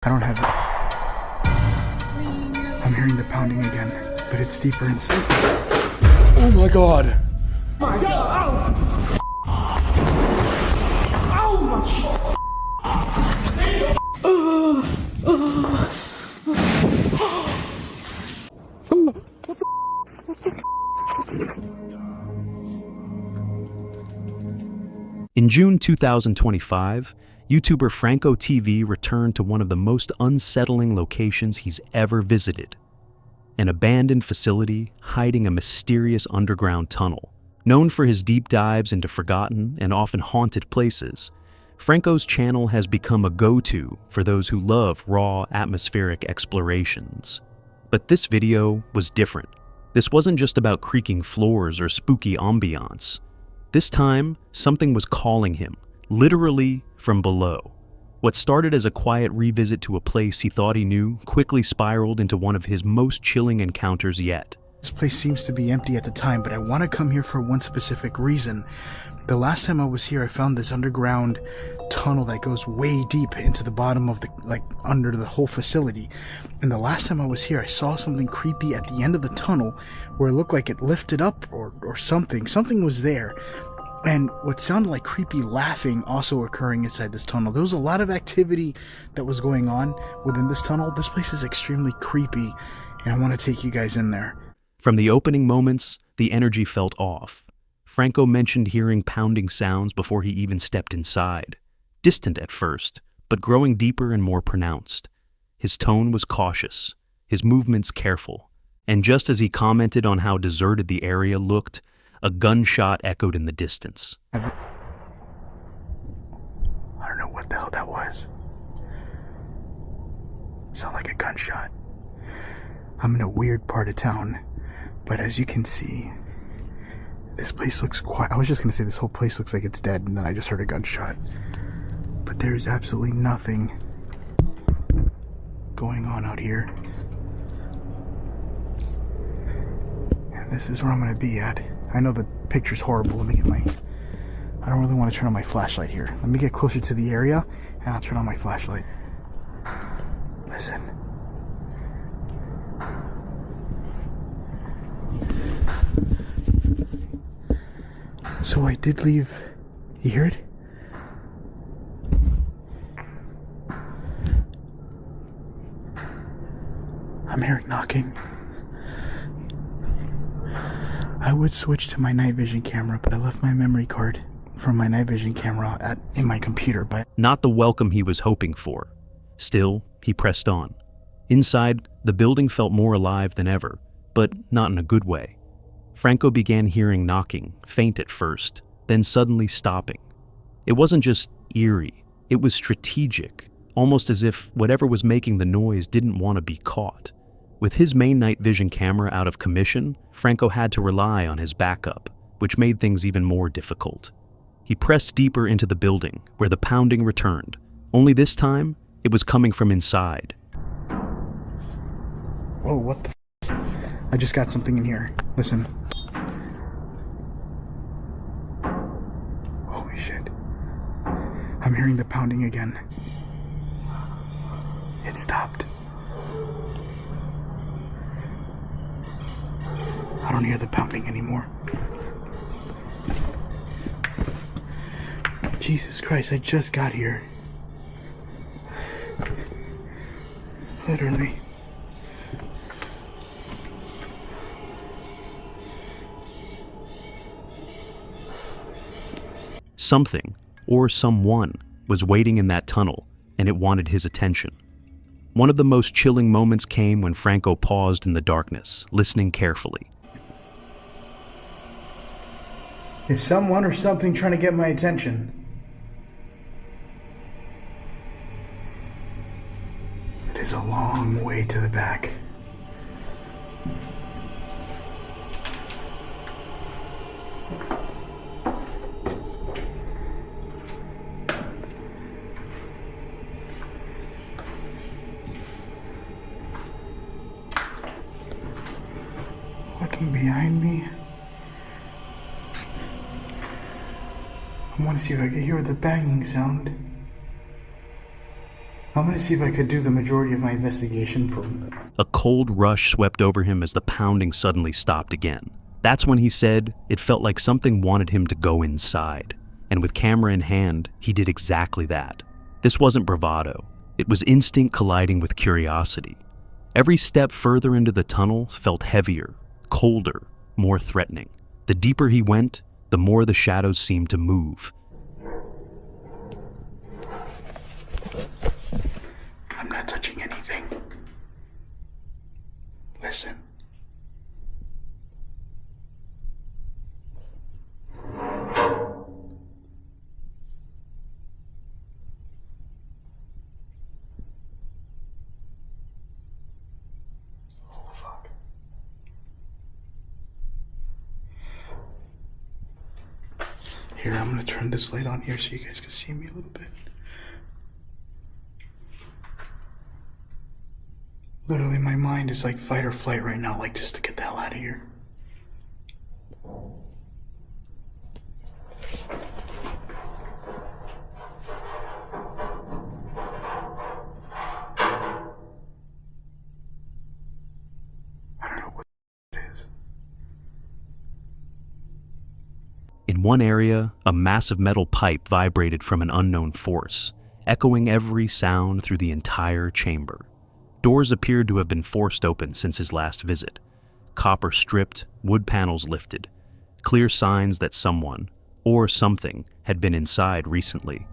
I don't have it. I'm hearing the pounding again, but it's deeper inside. Oh my god! My god! Oh my shit! In June 2025, YouTuber Franco TV returned to one of the most unsettling locations he's ever visited, an abandoned facility hiding a mysterious underground tunnel. Known for his deep dives into forgotten and often haunted places, Franco's channel has become a go-to for those who love raw, atmospheric explorations. But this video was different. This wasn't just about creaking floors or spooky ambiance. This time, something was calling him, literally from below. What started as a quiet revisit to a place he thought he knew quickly spiraled into one of his most chilling encounters yet. This place seems to be empty at the time, but I want to come here for one specific reason. The last time I was here, I found this underground tunnel that goes way deep into the bottom of under the whole facility. And the last time I was here, I saw something creepy at the end of the tunnel where it looked like it lifted up or something. Something was there. And what sounded like creepy laughing also occurring inside this tunnel. There was a lot of activity that was going on within this tunnel. This place is extremely creepy, and I want to take you guys in there. From the opening moments, the energy felt off. Franco mentioned hearing pounding sounds before he even stepped inside. Distant at first, but growing deeper and more pronounced. His tone was cautious, his movements careful. And just as he commented on how deserted the area looked, a gunshot echoed in the distance. I don't know what the hell that was. Sounded like a gunshot. I'm in a weird part of town, but as you can see, this place looks quiet. I was just gonna say this whole place looks like it's dead, and then I just heard a gunshot. But there's absolutely nothing going on out here. And this is where I'm gonna be at. I know the picture's horrible. Let me get I don't really want to turn on my flashlight here. Let me get closer to the area and I'll turn on my flashlight. Listen. So I did leave. You hear it? I'm hearing knocking. I would switch to my night vision camera, but I left my memory card from my night vision camera in my computer. But not the welcome he was hoping for. Still, he pressed on. Inside, the building felt more alive than ever, but not in a good way. Franco began hearing knocking, faint at first, then suddenly stopping. It wasn't just eerie, it was strategic, almost as if whatever was making the noise didn't want to be caught. With his main night vision camera out of commission, Franco had to rely on his backup, which made things even more difficult. He pressed deeper into the building, where the pounding returned. Only this time, it was coming from inside. Whoa, what the I just got something in here. Listen. Holy shit. I'm hearing the pounding again. It stopped. I don't hear the pounding anymore. Jesus Christ, I just got here. Literally. Something, or someone, was waiting in that tunnel, and it wanted his attention. One of the most chilling moments came when Franco paused in the darkness, listening carefully. Is someone or something trying to get my attention? It is a long way to the back. Looking behind me. I want to see if I can hear the banging sound. I'm gonna see if I could do the majority of my investigation for... A cold rush swept over him as the pounding suddenly stopped again. That's when he said it felt like something wanted him to go inside. And with camera in hand, he did exactly that. This wasn't bravado. It was instinct colliding with curiosity. Every step further into the tunnel felt heavier, colder, more threatening. The deeper he went, the more the shadows seemed to move. I'm not touching anything. Listen. Oh, fuck. Here, I'm gonna turn this light on here so you guys can see me a little bit. Literally, my mind is like fight or flight right now, like just to get the hell out of here. I don't know what it is. In one area, a massive metal pipe vibrated from an unknown force, echoing every sound through the entire chamber. Doors appeared to have been forced open since his last visit. Copper stripped, wood panels lifted. Clear signs that someone, or something, had been inside recently.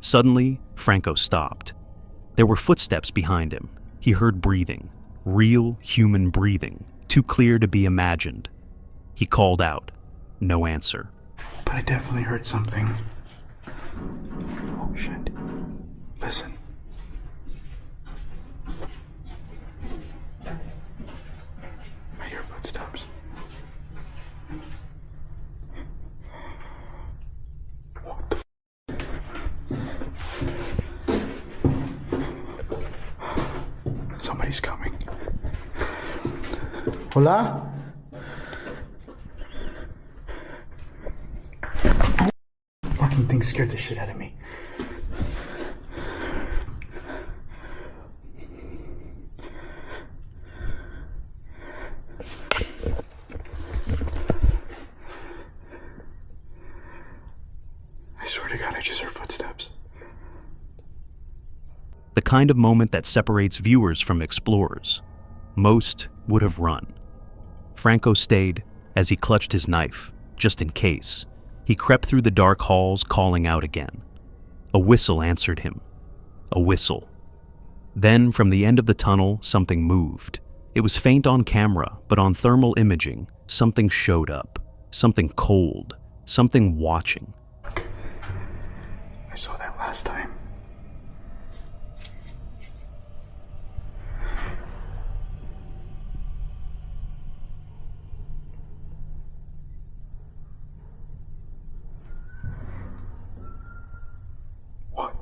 Suddenly, Franco stopped. There were footsteps behind him. He heard breathing. Real human breathing, too clear to be imagined. He called out. No answer. But I definitely heard something. Oh, shit. Listen. I hear footsteps. What the Somebody's coming. Hola? Fucking thing scared the shit out of me. I swear to God, I just heard footsteps. The kind of moment that separates viewers from explorers. Most would have run. Franco stayed as he clutched his knife, just in case. He crept through the dark halls, calling out again. A whistle answered him. A whistle. Then, from the end of the tunnel, something moved. It was faint on camera, but on thermal imaging, something showed up. Something cold. Something watching. I saw that last time. What?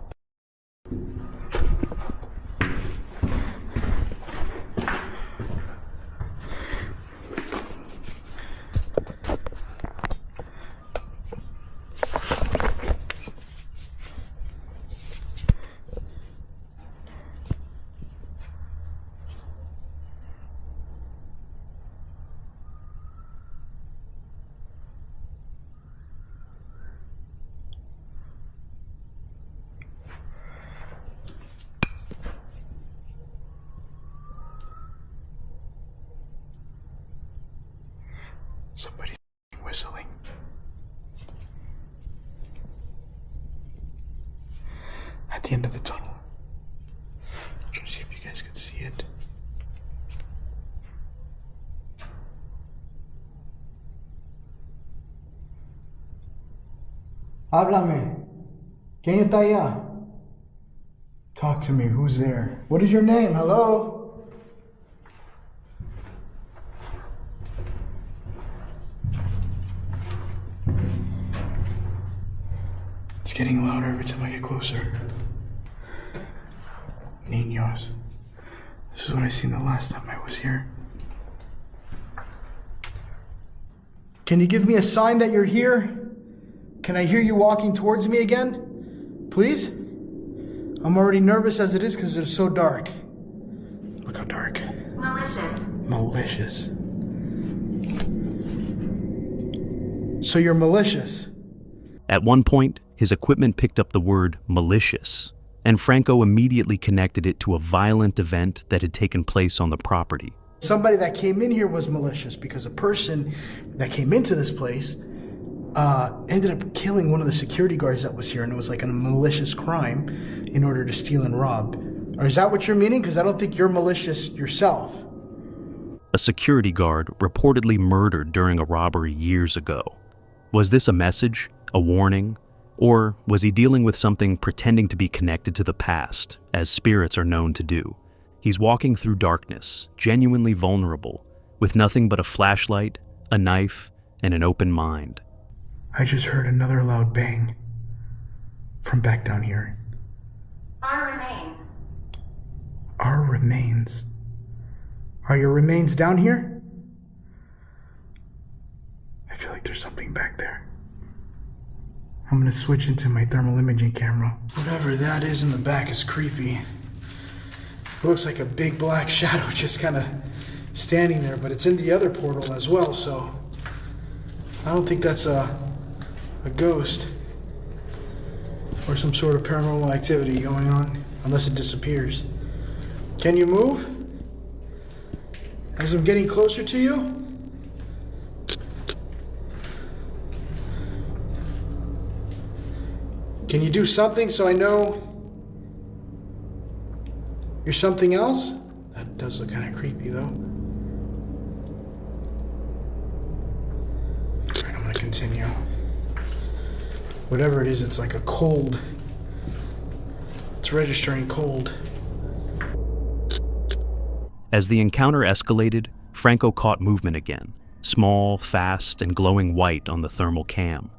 Somebody's whistling. At the end of the tunnel. I'm trying to see if you guys can see it. Háblame. ¿Quién está allá? Talk to me. Who's there? What is your name? Hello? It's getting louder every time I get closer. Niños. This is what I seen the last time I was here. Can you give me a sign that you're here? Can I hear you walking towards me again? Please? I'm already nervous as it is because it's so dark. Look how dark. Malicious. Malicious. So you're malicious. At one point, his equipment picked up the word malicious, and Franco immediately connected it to a violent event that had taken place on the property. Somebody that came in here was malicious because a person that came into this place ended up killing one of the security guards that was here, and it was like a malicious crime in order to steal and rob. Or is that what you're meaning? Because I don't think you're malicious yourself. A security guard reportedly murdered during a robbery years ago. Was this a message, a warning, or was he dealing with something pretending to be connected to the past, as spirits are known to do? He's walking through darkness, genuinely vulnerable, with nothing but a flashlight, a knife, and an open mind. I just heard another loud bang from back down here. Our remains. Our remains. Are your remains down here? I feel like there's something back there. I'm gonna switch into my thermal imaging camera. Whatever that is in the back is creepy. It looks like a big black shadow just kind of standing there, but it's in the other portal as well, so I don't think that's a ghost or some sort of paranormal activity going on, unless it disappears. Can you move? As I'm getting closer to you? Can you do something so I know you're something else? That does look kind of creepy though. Alright, I'm gonna continue. Whatever it is, it's like a cold. It's registering cold. As the encounter escalated, Franco caught movement again, small, fast, and glowing white on the thermal cam.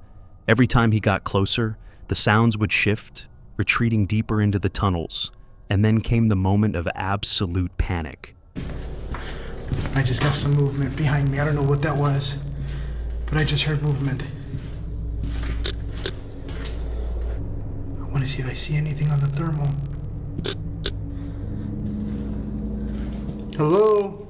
Every time he got closer, the sounds would shift, retreating deeper into the tunnels, and then came the moment of absolute panic. I just got some movement behind me. I don't know what that was, but I just heard movement. I want to see if I see anything on the thermal. Hello?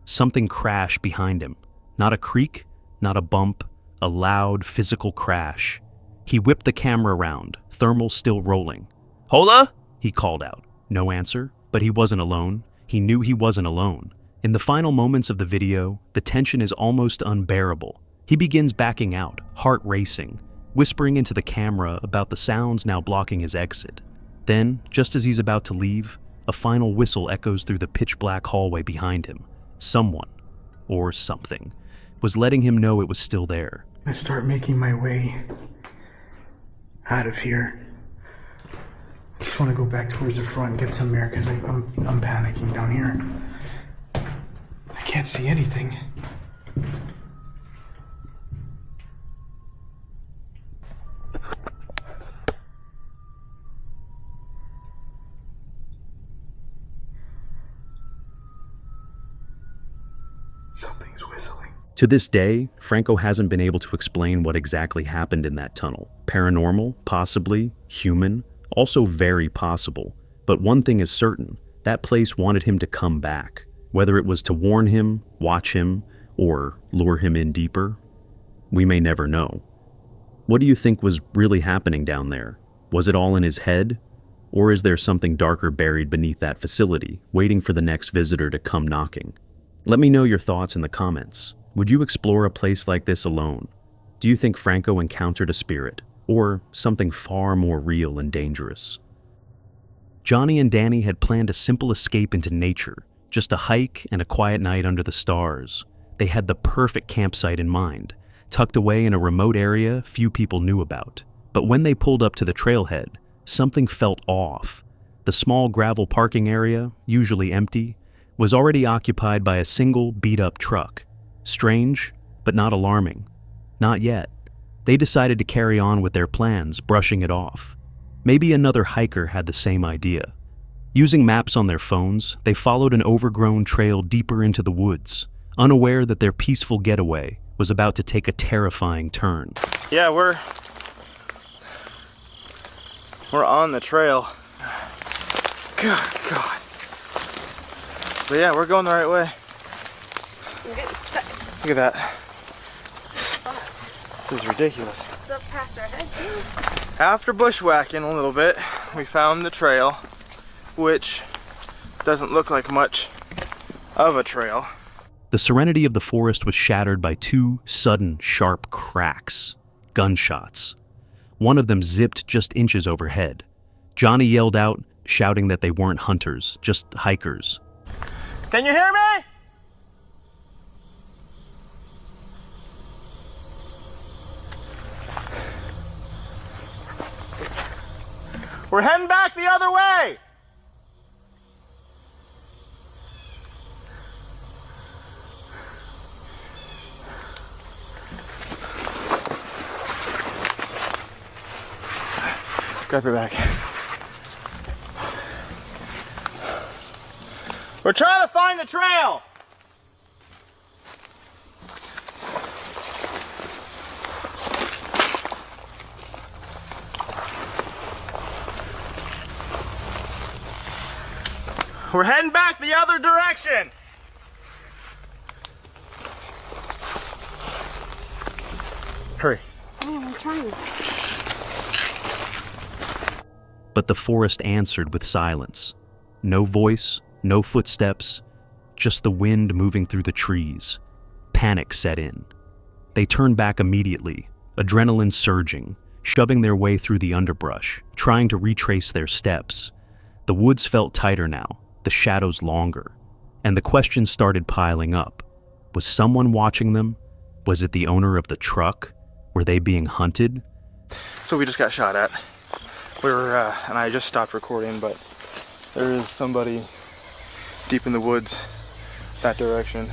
Something crashed behind him. Not a creak, not a bump, a loud physical crash. He whipped the camera around, thermal still rolling. "Hola?" he called out. No answer, but he wasn't alone. He knew he wasn't alone. In the final moments of the video, the tension is almost unbearable. He begins backing out, heart racing, whispering into the camera about the sounds now blocking his exit. Then, just as he's about to leave, a final whistle echoes through the pitch-black hallway behind him. Someone, or something, was letting him know it was still there. I start making my way out of here. I just want to go back towards the front and get some air because I'm panicking down here. I can't see anything. Something's whistling. To this day, Franco hasn't been able to explain what exactly happened in that tunnel. Paranormal, possibly, human, also very possible. But one thing is certain, that place wanted him to come back. Whether it was to warn him, watch him, or lure him in deeper, we may never know. What do you think was really happening down there? Was it all in his head? Or is there something darker buried beneath that facility, waiting for the next visitor to come knocking? Let me know your thoughts in the comments. Would you explore a place like this alone? Do you think Franco encountered a spirit, or something far more real and dangerous? Johnny and Danny had planned a simple escape into nature, just a hike and a quiet night under the stars. They had the perfect campsite in mind, tucked away in a remote area few people knew about. But when they pulled up to the trailhead, something felt off. The small gravel parking area, usually empty, was already occupied by a single beat-up truck. Strange, but not alarming. Not yet. They decided to carry on with their plans, brushing it off. Maybe another hiker had the same idea. Using maps on their phones, they followed an overgrown trail deeper into the woods, unaware that their peaceful getaway was about to take a terrifying turn. Yeah, we're on the trail. Good God. But yeah, we're going the right way. I'm getting stuck. Look at that. This is ridiculous. It's up past our head, too. After bushwhacking a little bit, we found the trail, which doesn't look like much of a trail. The serenity of the forest was shattered by two sudden, sharp cracks. Gunshots. One of them zipped just inches overhead. Johnny yelled out, shouting that they weren't hunters, just hikers. Can you hear me? We're heading back the other way. Grab your bag. We're trying to find the trail. We're heading back the other direction. Hurry. I'm trying. But the forest answered with silence. No voice, no footsteps, just the wind moving through the trees. Panic set in. They turned back immediately, adrenaline surging, shoving their way through the underbrush, trying to retrace their steps. The woods felt tighter now, the shadows longer, and the questions started piling up. Was someone watching them? Was it the owner of the truck? Were they being hunted? So we just got shot at. We were, and I just stopped recording, but there is somebody deep in the woods that direction.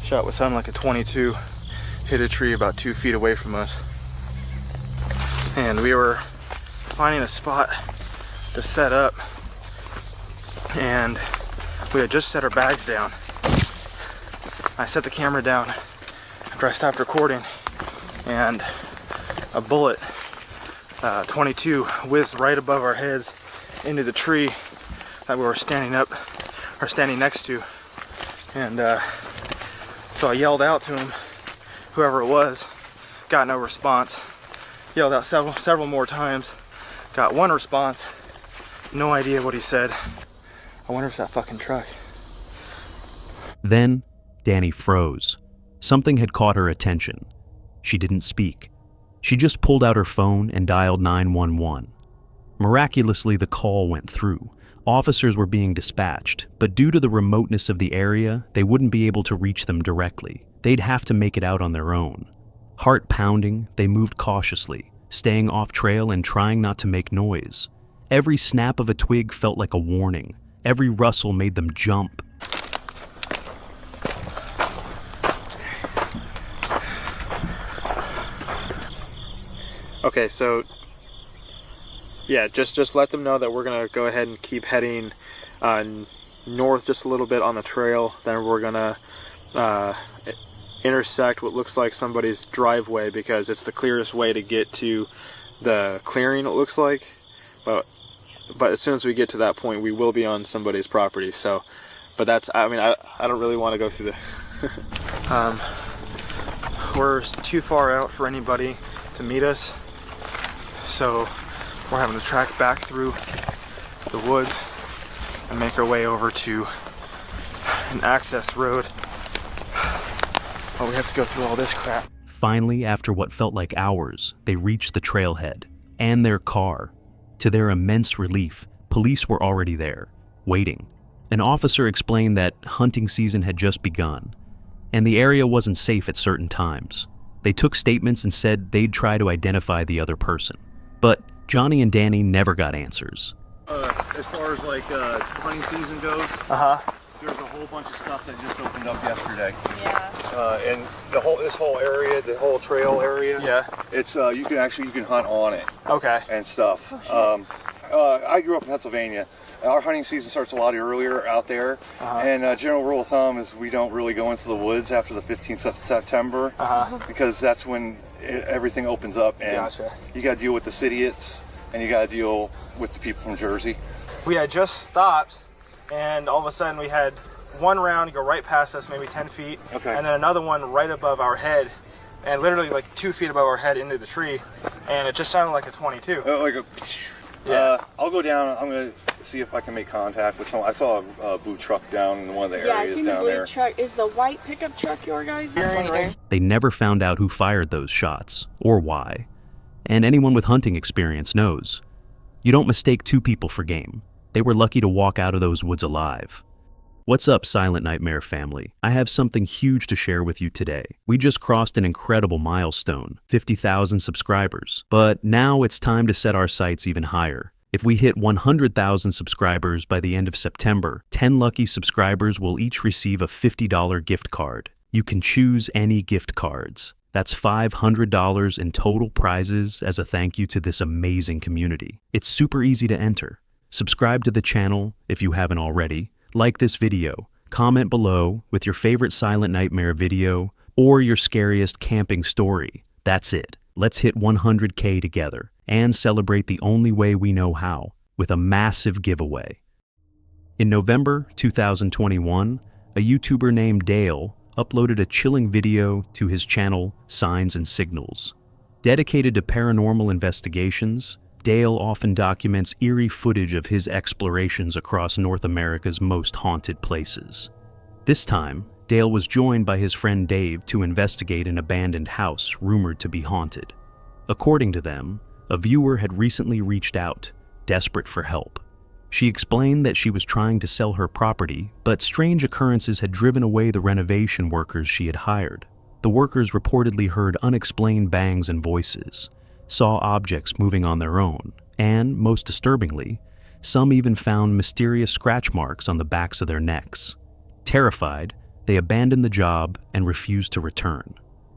Shot what sounded like a 22, hit a tree about 2 feet away from us. And we were finding a spot to set up, and we had just set our bags down. I set the camera down after I stopped recording, and a bullet, 22, whizzed right above our heads into the tree that we were standing next to. And so I yelled out to him, whoever it was, got no response. Yelled out several more times, got one response, no idea what he said. I wonder if it's that fucking truck. Then, Danny froze. Something had caught her attention. She didn't speak. She just pulled out her phone and dialed 911. Miraculously, the call went through. Officers were being dispatched, but due to the remoteness of the area, they wouldn't be able to reach them directly. They'd have to make it out on their own. Heart pounding, they moved cautiously, staying off trail and trying not to make noise. Every snap of a twig felt like a warning. Every rustle made them jump. Okay, so yeah, just let them know that we're gonna go ahead and keep heading north just a little bit on the trail. Then we're gonna intersect what looks like somebody's driveway because it's the clearest way to get to the clearing, it looks like. But as soon as we get to that point, we will be on somebody's property. So, but that's, I mean, I don't really want to go through the we're too far out for anybody to meet us, so we're having to track back through the woods and make our way over to an access road. Oh, we have to go through all this crap. Finally, after what felt like hours, they reached the trailhead and their car. To their immense relief, police were already there, waiting. An officer explained that hunting season had just begun, and the area wasn't safe at certain times. They took statements and said they'd try to identify the other person. But Johnny and Danny never got answers. As far as like hunting season goes, there's a whole bunch of stuff that just opened up yesterday. Yeah. And this whole area, the whole trail area, Yeah. it's you can hunt on it Okay. and stuff. I grew up in Pennsylvania. Our hunting season starts a lot earlier out there, and general rule of thumb is we don't really go into the woods after the 15th of September because that's when everything opens up, and Gotcha. you got to deal with the idiots and you got to deal with the people from Jersey. we had just stopped, and all of a sudden we had one round go right past us, maybe 10 feet, and then another one right above our head, and literally like 2 feet above our head into the tree, and it just sounded like a 22. I'll go down. I'm gonna see if I can make contact with someone. I saw a blue truck down in one of the Yeah, I areas seen the down blue there. truck. Is the white pickup truck your guys? They never found out who fired those shots, or why. And anyone with hunting experience knows. You don't mistake two people for game. They were lucky to walk out of those woods alive. What's up, Silent Nightmare family? I have something huge to share with you today. We just crossed an incredible milestone, 50,000 subscribers. But now it's time to set our sights even higher. If we hit 100,000 subscribers by the end of September, 10 lucky subscribers will each receive a $50 gift card. You can choose any gift cards. That's $500 in total prizes as a thank you to this amazing community. It's super easy to enter. Subscribe to the channel if you haven't already. Like this video, comment below with your favorite Silent Nightmare video or your scariest camping story. That's it. Let's hit 100K together and celebrate the only way we know how, with a massive giveaway. In November 2021, a YouTuber named Dale uploaded a chilling video to his channel Signs and Signals. Dedicated to paranormal investigations, Dale often documents eerie footage of his explorations across North America's most haunted places. This time, Dale was joined by his friend Dave to investigate an abandoned house rumored to be haunted. According to them, a viewer had recently reached out, desperate for help. She explained that she was trying to sell her property, but strange occurrences had driven away the renovation workers she had hired. The workers reportedly heard unexplained bangs and voices, saw objects moving on their own, and, most disturbingly, some even found mysterious scratch marks on the backs of their necks. Terrified, they abandoned the job and refused to return.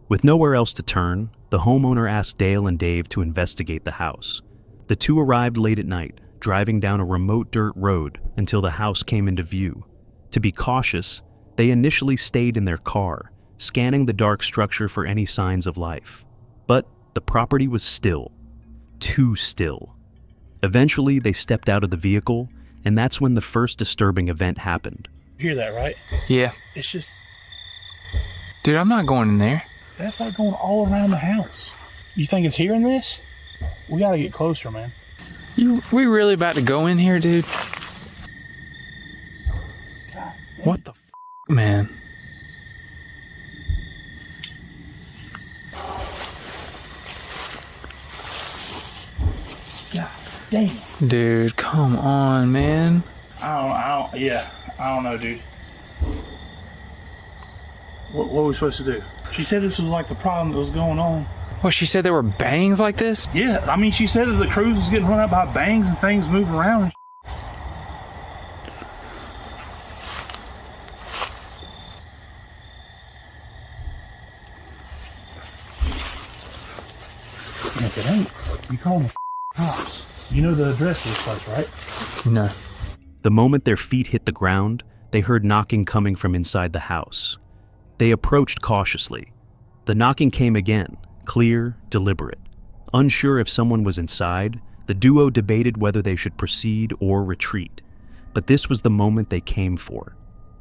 With nowhere else to turn, the homeowner asked Dale and Dave to investigate the house. The two arrived late at night, driving down a remote dirt road until the house came into view. To be cautious, they initially stayed in their car, scanning the dark structure for any signs of life. But the property was still. Too still. Eventually, they stepped out of the vehicle, and that's when the first disturbing event happened. You hear that, right? Yeah. It's just, Dude, I'm not going in there. that's like going all around the house. You think it's hearing this? We gotta get closer, man. We really about to go in here, dude? What the f, man? God damn. Dude, come on, man. I don't know, dude. What were we supposed to do? She said this was like the problem that was going on. What, she said there were bangs like this? Yeah, I mean, she said that the cruise was getting run up by bangs and things moving around. And if it ain't, you call them the cops. You know the address of this place, right? No. The moment their feet hit the ground, they heard knocking coming from inside the house. They approached cautiously. The knocking came again, clear, deliberate. Unsure if someone was inside, the duo debated whether they should proceed or retreat. But this was the moment they came for.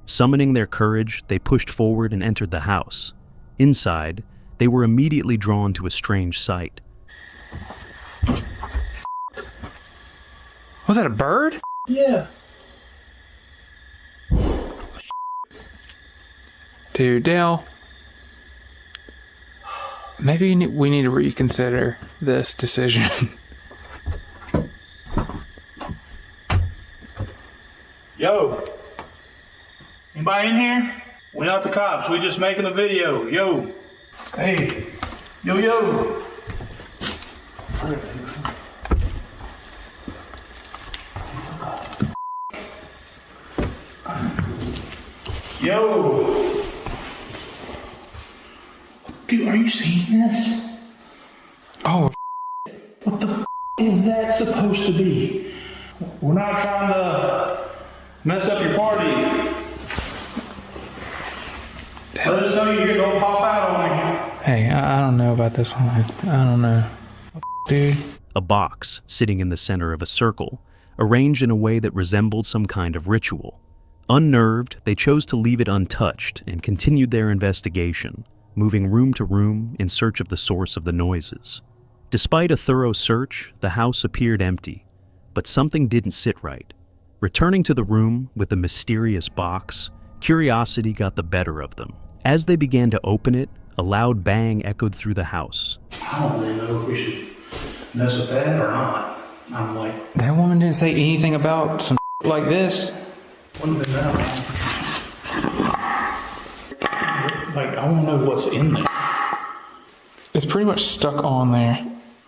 Summoning their courage, they pushed forward and entered the house. Inside, they were immediately drawn to a strange sight. Was that a bird? Yeah. Dude, Dale. Maybe we need to reconsider this decision. Yo. Anybody in here? We're not the cops. We're just making a video. Yo. Hey. Yo, yo. Yo. Dude, are you seeing this? Oh, What the is that supposed to be? We're not trying to mess up your party. Let us know you're gonna pop out on me. hey, I don't know about this one. I don't know. Dude. A box, sitting in the center of a circle, arranged in a way that resembled some kind of ritual. Unnerved, they chose to leave it untouched and continued their investigation, moving room to room in search of the source of the noises. Despite a thorough search, the house appeared empty, but something didn't sit right. Returning to the room with the mysterious box, curiosity got the better of them. As they began to open it, a loud bang echoed through the house. I don't really know if we should mess with that or not. I'm like, That woman didn't say anything about some like this. wouldn't have been that long. Like, I want to know what's in there. It's pretty much stuck on there.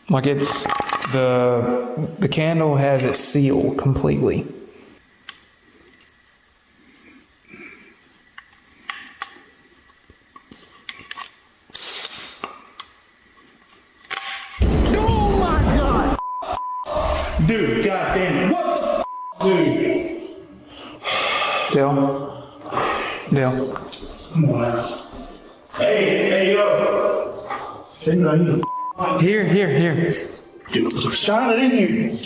Like it's, the candle has it sealed completely. Dude, goddamn it. What the dude? Dale. Come on now. Hey, yo. Say no, you Here. dude, shine it in here.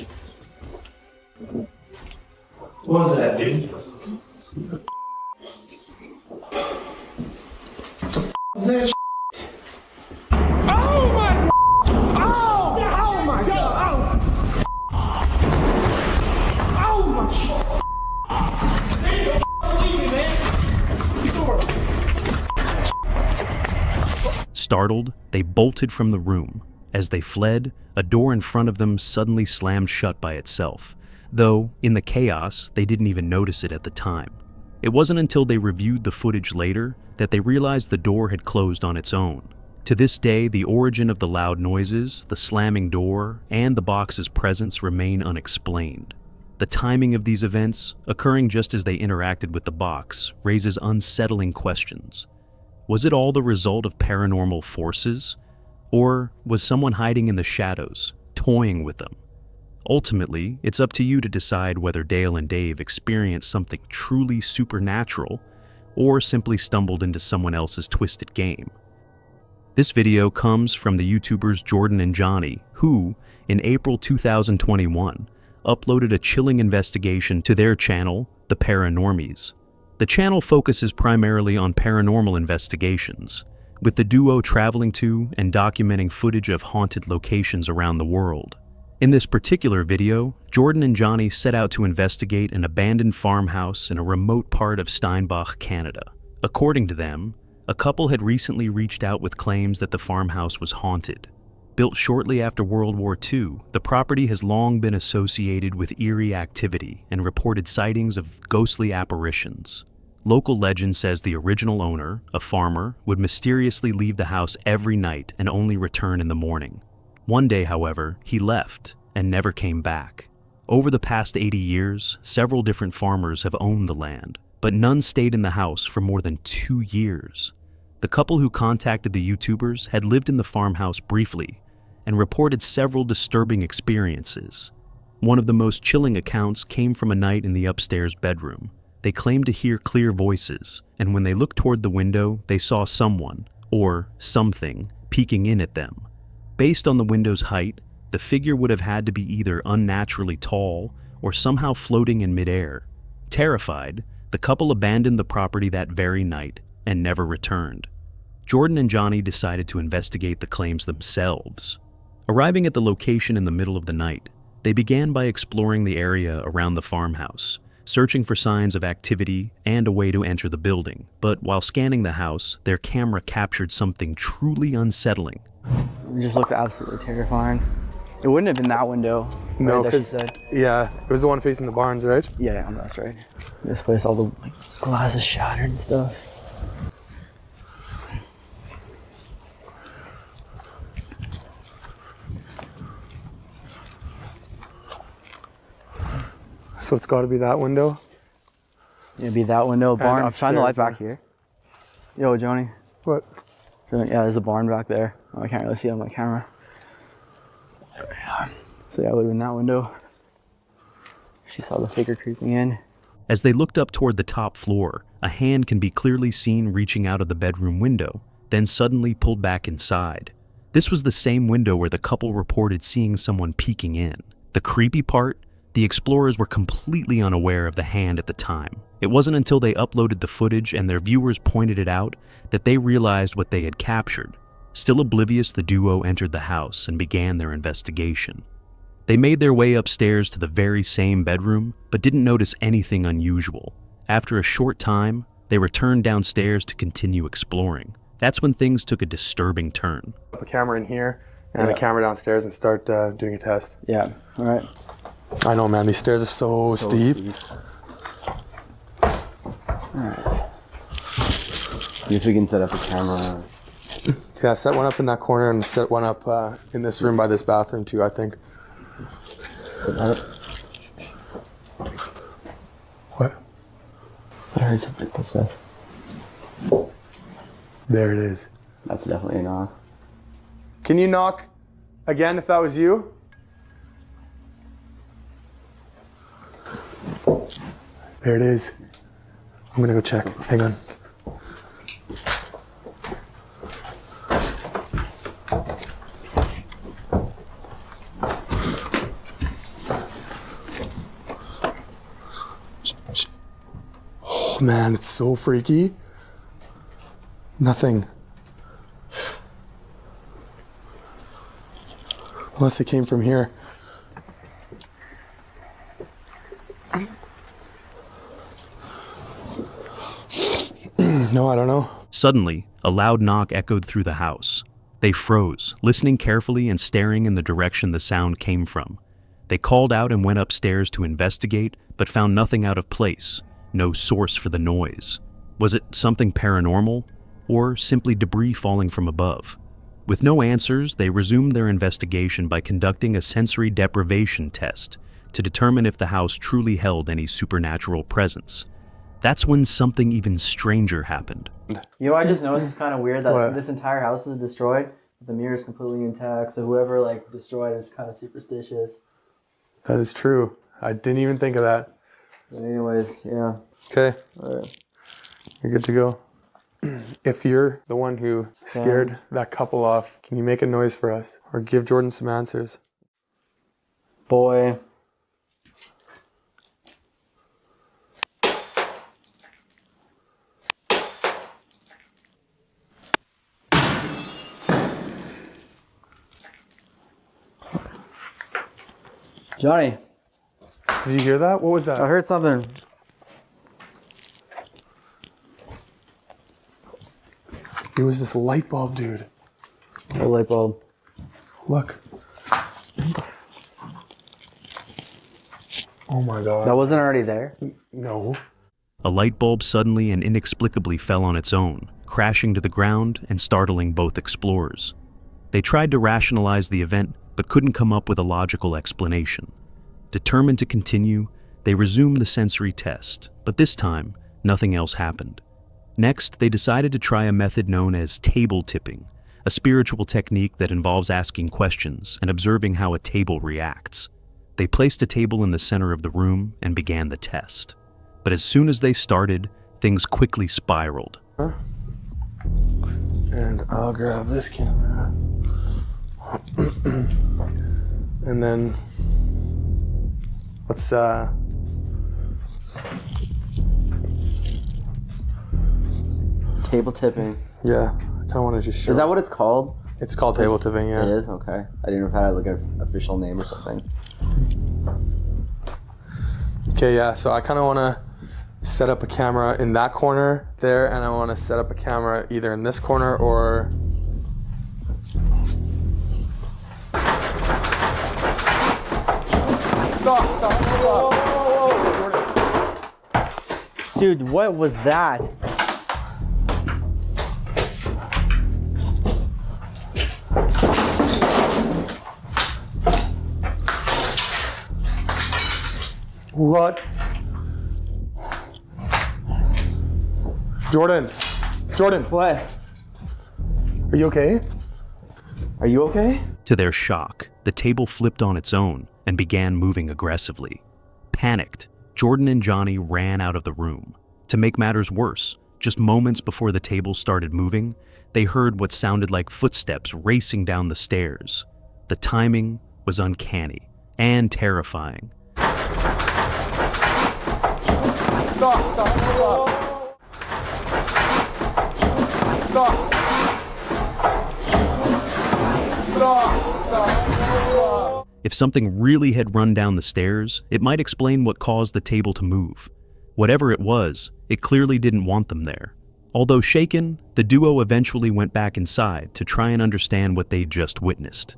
What's that, dude? What the is that shit? Startled, they bolted from the room. As they fled, a door in front of them suddenly slammed shut by itself, though, in the chaos, they didn't even notice it at the time. It wasn't until they reviewed the footage later that they realized the door had closed on its own. To this day, the origin of the loud noises, the slamming door, and the box's presence remain unexplained. The timing of these events, occurring just as they interacted with the box, raises unsettling questions. Was it all the result of paranormal forces? Or was someone hiding in the shadows, toying with them? Ultimately, it's up to you to decide whether Dale and Dave experienced something truly supernatural or simply stumbled into someone else's twisted game. This video comes from the YouTubers Jordan and Johnny, who, in April 2021, uploaded a chilling investigation to their channel, The Paranormies. The channel focuses primarily on paranormal investigations, with the duo traveling to and documenting footage of haunted locations around the world. In this particular video, Jordan and Johnny set out to investigate an abandoned farmhouse in a remote part of Steinbach, Canada. According to them, a couple had recently reached out with claims that the farmhouse was haunted. Built shortly after World War II, the property has long been associated with eerie activity and reported sightings of ghostly apparitions. Local legend says the original owner, a farmer, would mysteriously leave the house every night and only return in the morning. One day, however, he left and never came back. Over the past 80 years, several different farmers have owned the land, but none stayed in the house for more than 2 years. The couple who contacted the YouTubers had lived in the farmhouse briefly and reported several disturbing experiences. One of the most chilling accounts came from a night in the upstairs bedroom. They claimed to hear clear voices, and when they looked toward the window, they saw someone, or something, peeking in at them. Based on the window's height, the figure would have had to be either unnaturally tall or somehow floating in midair. Terrified, the couple abandoned the property that very night and never returned. Jordan and Johnny decided to investigate the claims themselves. Arriving at the location in the middle of the night, they began by exploring the area around the farmhouse, searching for signs of activity and a way to enter the building. But while scanning the house, their camera captured something truly unsettling. It just looks absolutely terrifying. It wouldn't have been that window. No, right, because yeah, it was the one facing the barns, right? yeah, that's right. This place, all the glass is shattered and stuff. So it's got to be that window. It'd be that window, barn. upstairs, Shine the light yeah. back here. Yo, Johnny. What? Yeah, there's a barn back there. Oh, I can't really see it on my camera. Yeah. So yeah, it would have been that window. She saw the figure creeping in. As they looked up toward the top floor, a hand can be clearly seen reaching out of the bedroom window, then suddenly pulled back inside. This was the same window where the couple reported seeing someone peeking in. The creepy part, the The explorers were completely unaware of the hand at the time. It wasn't until they uploaded the footage and their viewers pointed it out that they realized what they had captured. Still oblivious, the duo entered the house and began their investigation. They made their way upstairs to the very same bedroom, but didn't notice anything unusual. After a short time, they returned downstairs to continue exploring. That's when things took a disturbing turn. Put a camera in here and a camera downstairs and start doing a test. Yeah, all right. I know, man, these stairs are so steep. Alright. I guess we can set up a camera. Yeah, set one up in that corner and set one up in this room by this bathroom too, I think. What? I heard something footsteps. There it is. That's definitely a knock. Can you knock again if that was you? There it is. I'm gonna go check. Hang on. Oh man, it's so freaky. Nothing. Unless it came from here. No, I don't know. Suddenly, a loud knock echoed through the house. They froze, listening carefully and staring in the direction the sound came from. They called out and went upstairs to investigate, but found nothing out of place, no source for the noise. Was it something paranormal, or simply debris falling from above? With no answers, they resumed their investigation by conducting a sensory deprivation test to determine if the house truly held any supernatural presence. That's when something even stranger happened. You know, I just noticed it's kind of weird that What? this entire house is destroyed. The mirror is completely intact, so whoever destroyed it is kind of superstitious. That is true. I didn't even think of that. But anyways, yeah. Okay, All right. you're good to go. If you're the one who scared that couple off, can you make a noise for us? Or give Jordan some answers? Boy. Johnny, Did you hear that? What was that? I heard something. It was this light bulb, dude. A light bulb. Look. Oh my god. That wasn't already there? No. A light bulb suddenly and inexplicably fell on its own, crashing to the ground and startling both explorers. They tried to rationalize the event, but couldn't come up with a logical explanation. Determined to continue, they resumed the sensory test, but this time, nothing else happened. Next, they decided to try a method known as table tipping, a spiritual technique that involves asking questions and observing how a table reacts. They placed a table in the center of the room and began the test. But as soon as they started, things quickly spiraled. And I'll grab this camera. And then let's Table tipping. yeah, I kind of want to just show. Is that what it's called? It's called table tipping, yeah. It is? Okay. I didn't know if it had an official name or something. Okay, yeah, so I kind of want to set up a camera in that corner there, and I want to set up a camera either in this corner or... Stop. Dude, what was that? What? Jordan. What? Are you okay? Are you okay? To their shock, the table flipped on its own and began moving aggressively. Panicked, Jordan and Johnny ran out of the room. To make matters worse, just moments before the table started moving, they heard what sounded like footsteps racing down the stairs. The timing was uncanny and terrifying. If something really had run down the stairs, it might explain what caused the table to move. Whatever it was, it clearly didn't want them there. Although shaken, the duo eventually went back inside to try and understand what they'd just witnessed.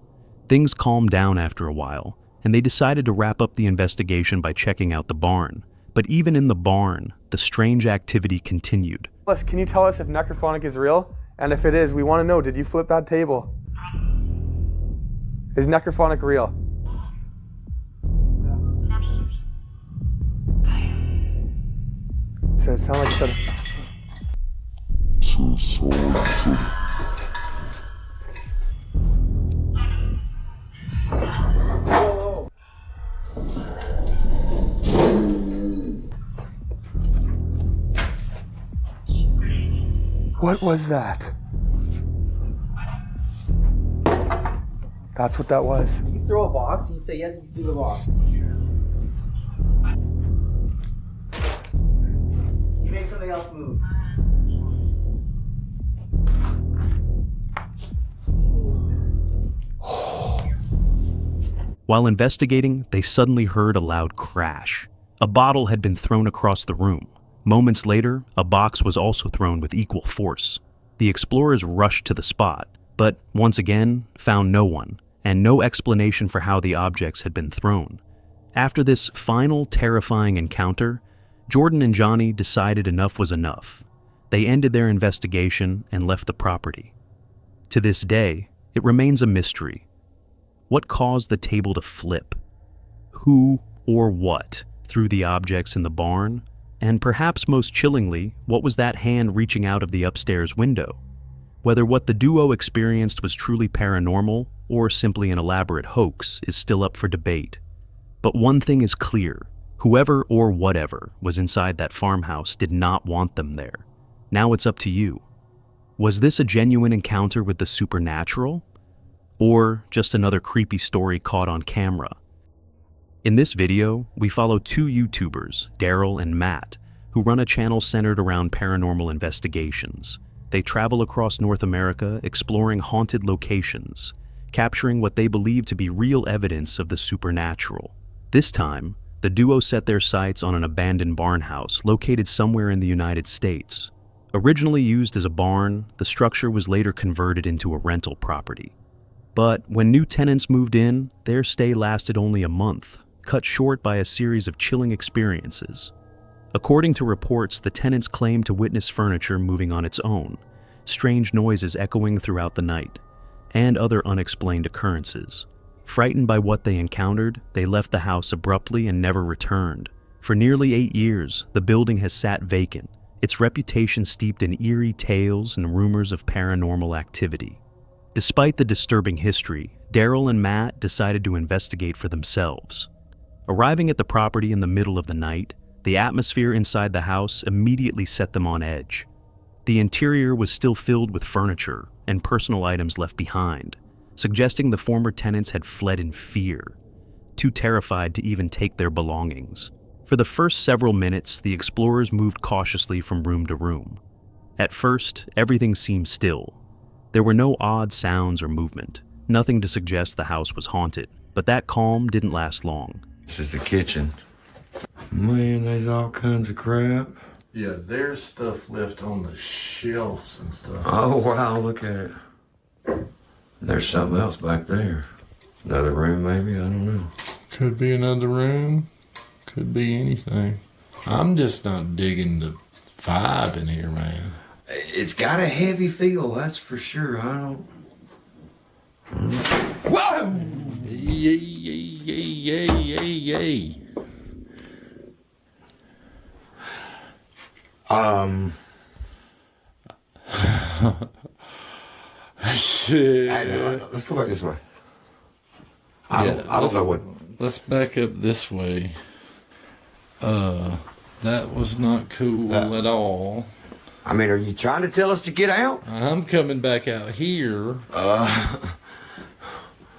Things calmed down after a while, and they decided to wrap up the investigation by checking out the barn. But even in the barn, the strange activity continued. Can you tell us if necrophonic is real? And if it is, we want to know, did you flip that table? Is necrophonic real? So it sounded like it said... What was that? That's what that was. You throw a box, you say yes, you threw the box. You make something else move. While investigating, they suddenly heard a loud crash. A bottle had been thrown across the room. Moments later, a box was also thrown with equal force. The explorers rushed to the spot, but once again, found no one, and no explanation for how the objects had been thrown. After this final terrifying encounter, Jordan and Johnny decided enough was enough. They ended their investigation and left the property. To this day, it remains a mystery. What caused the table to flip? Who or what threw the objects in the barn? And perhaps most chillingly, what was that hand reaching out of the upstairs window? Whether what the duo experienced was truly paranormal or simply an elaborate hoax is still up for debate. But one thing is clear: whoever or whatever was inside that farmhouse did not want them there. Now it's up to you. Was this a genuine encounter with the supernatural? Or just another creepy story caught on camera? In this video, we follow two YouTubers, Daryl and Matt, who run a channel centered around paranormal investigations. They travel across North America exploring haunted locations, capturing what they believe to be real evidence of the supernatural. This time, the duo set their sights on an abandoned barn house located somewhere in the United States. Originally used as a barn, the structure was later converted into a rental property. But when new tenants moved in, their stay lasted only a month, cut short by a series of chilling experiences. According to reports, the tenants claimed to witness furniture moving on its own, strange noises echoing throughout the night, and other unexplained occurrences. Frightened by what they encountered, they left the house abruptly and never returned. For nearly 8 years, the building has sat vacant, its reputation steeped in eerie tales and rumors of paranormal activity. Despite the disturbing history, Daryl and Matt decided to investigate for themselves. Arriving at the property in the middle of the night, the atmosphere inside the house immediately set them on edge. The interior was still filled with furniture and personal items left behind, suggesting the former tenants had fled in fear, too terrified to even take their belongings. For the first several minutes, the explorers moved cautiously from room to room. At first, everything seemed still. There were no odd sounds or movement, nothing to suggest the house was haunted, but that calm didn't last long. This is the kitchen. Man, there's all kinds of crap. Yeah, there's stuff left on the shelves and stuff. Oh, wow, look at it. There's something else back there. Another room, maybe? I don't know. Could be another room. Could be anything. I'm just not digging the vibe in here, man. It's got a heavy feel, that's for sure. I don't... Whoa! Yay, yay, yay, yay, yay. Shit. Hey, let's go back this way. I don't know what... Let's back up this way. That was not cool at all. I mean, are you trying to tell us to get out? I'm coming back out here.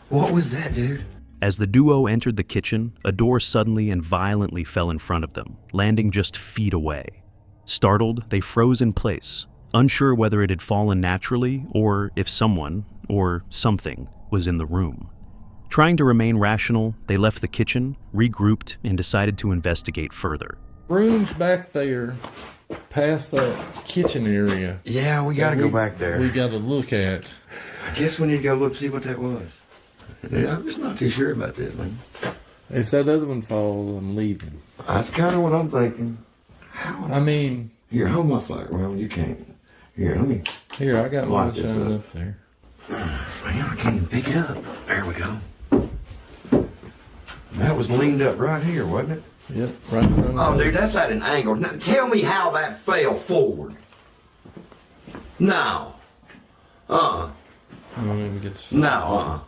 What was that, dude? As the duo entered the kitchen, a door suddenly and violently fell in front of them, landing just feet away. Startled, they froze in place, unsure whether it had fallen naturally or if someone, or something, was in the room. Trying to remain rational, they left the kitchen, regrouped, and decided to investigate further. Room's back there, past that kitchen area. Yeah, we gotta go back there. We gotta look at. I guess we need to go look, see what that was. Yeah, I'm just not too sure about this, man. If that other one falls, I'm leaving. That's kind of what I'm thinking. I mean... Here, hold my flag. Well, you can't. Here, let me... Here, I got one shining up there. Man, I can't even pick it up. There we go. That was leaned up right here, wasn't it? Yep, right in front of Oh, dude, that's at an angle. Now, tell me how that fell forward. No. I don't even get to see. No,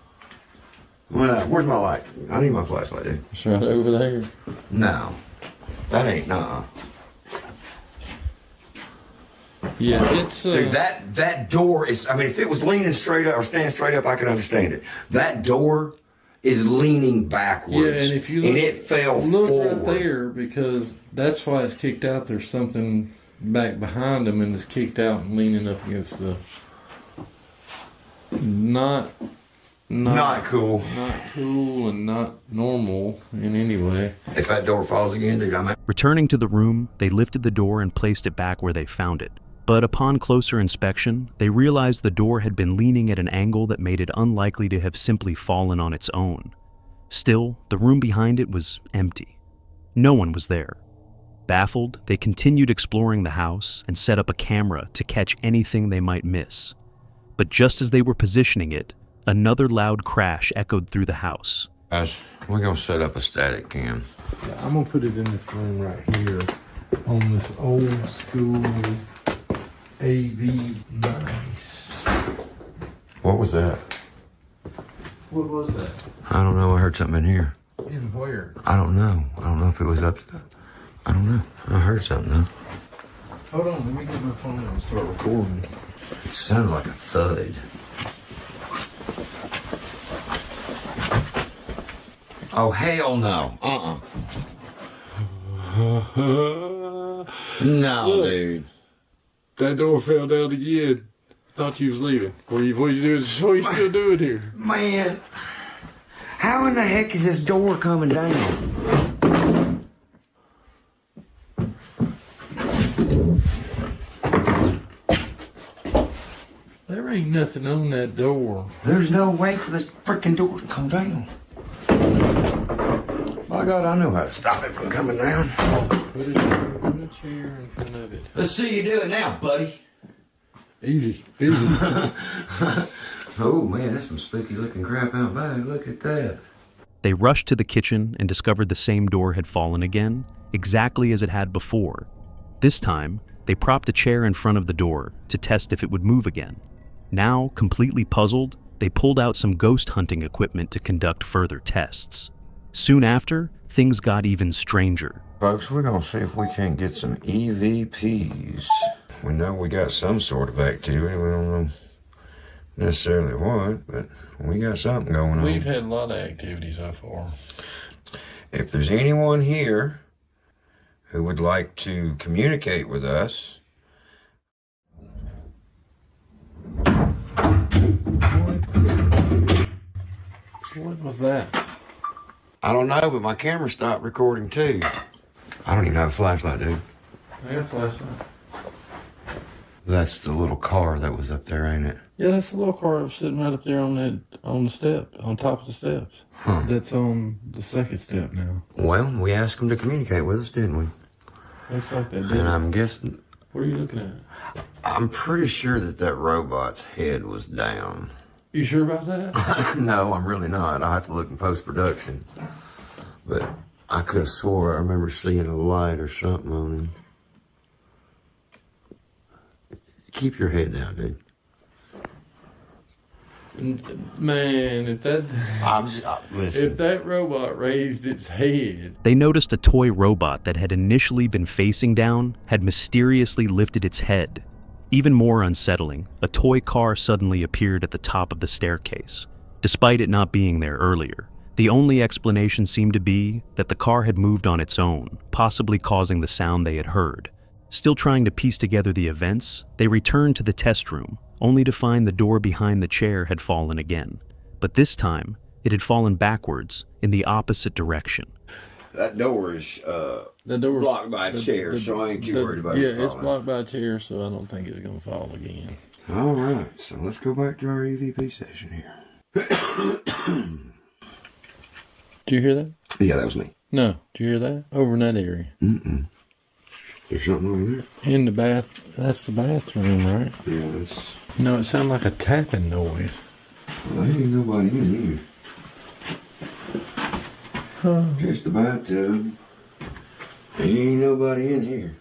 Well, where's my light? I need my flashlight, dude. It's right over there. No. That ain't, Yeah, it's... Dude, that door is, I mean, if it was leaning straight up or standing straight up, I could understand it. That door is leaning backwards. Yeah, and if you look, and it fell look forward. right there, because that's why it's kicked out. There's something back behind them, and it's kicked out and leaning up against the... Not cool. Not cool and not normal in any way. If that door falls again, dude, I'm... Returning to the room, they lifted the door and placed it back where they found it. But upon closer inspection, they realized the door had been leaning at an angle that made it unlikely to have simply fallen on its own. Still, the room behind it was empty. No one was there. Baffled, they continued exploring the house and set up a camera to catch anything they might miss. But just as they were positioning it, another loud crash echoed through the house. Guys, we're gonna set up a static cam. Yeah, I'm gonna put it in this room right here on this old school AV nice. What was that? What was that? I don't know. I heard something in here. In where? I don't know. I don't know if it was up. I don't know. I heard something though. Hold on, let me get my phone and start recording. It sounded like a thud. Oh, hell no. No, look, dude. That door fell down again. Thought you was leaving. What are you doing? What are you still doing here? Man, how in the heck is this door coming down? There ain't nothing on that door. There's no way for this freaking door to come down. By God, I know how to stop it from coming down. Put a chair in front of it. Let's see you do it now, buddy. Easy. Oh man, that's some spooky looking crap out back. Look at that. They rushed to the kitchen and discovered the same door had fallen again, exactly as it had before. This time, they propped a chair in front of the door to test if it would move again. Now, completely puzzled, they pulled out some ghost hunting equipment to conduct further tests. Soon after, things got even stranger. Folks, we're gonna see if we can't get some EVPs. We know we got some sort of activity. We don't know necessarily what, but we got something going on. We've had a lot of activity so far. If there's anyone here who would like to communicate with us, What was that? I don't know, but my camera stopped recording too. I don't even have a flashlight, dude. I got a flashlight. That's the little car that was up there, ain't it? Yeah, that's the little car that was sitting right up there on the step, on top of the steps. Huh. That's on the second step now. Well, we asked them to communicate with us, didn't we? Looks like they did. And I'm guessing... What are you looking at? I'm pretty sure that robot's head was down. You sure about that? No, I'm really not. I'll have to look in post-production. But I could have swore I remember seeing a light or something on him. Keep your head down, dude. Man, if that... listen. If that robot raised its head... They noticed a toy robot that had initially been facing down had mysteriously lifted its head. Even more unsettling, a toy car suddenly appeared at the top of the staircase. Despite it not being there earlier, The only explanation seemed to be that the car had moved on its own, possibly causing the sound they had heard. Still trying to piece together the events, they returned to the test room, only to find the door behind the chair had fallen again. But this time, it had fallen backwards in the opposite direction. That door is blocked by a chair, so I ain't too worried about it. Yeah, it's blocked by a chair, so I don't think it's going to fall again. All right, so let's go back to our EVP session here. Did you hear that? Yeah, that was me. No, did you hear that? Over in that area. Mm-mm. There's something over there. In the bath. That's the bathroom, right? Yeah, it's... No, it sounded like a tapping noise. Well, there ain't nobody in here. Just the bathtub. Ain't nobody in here.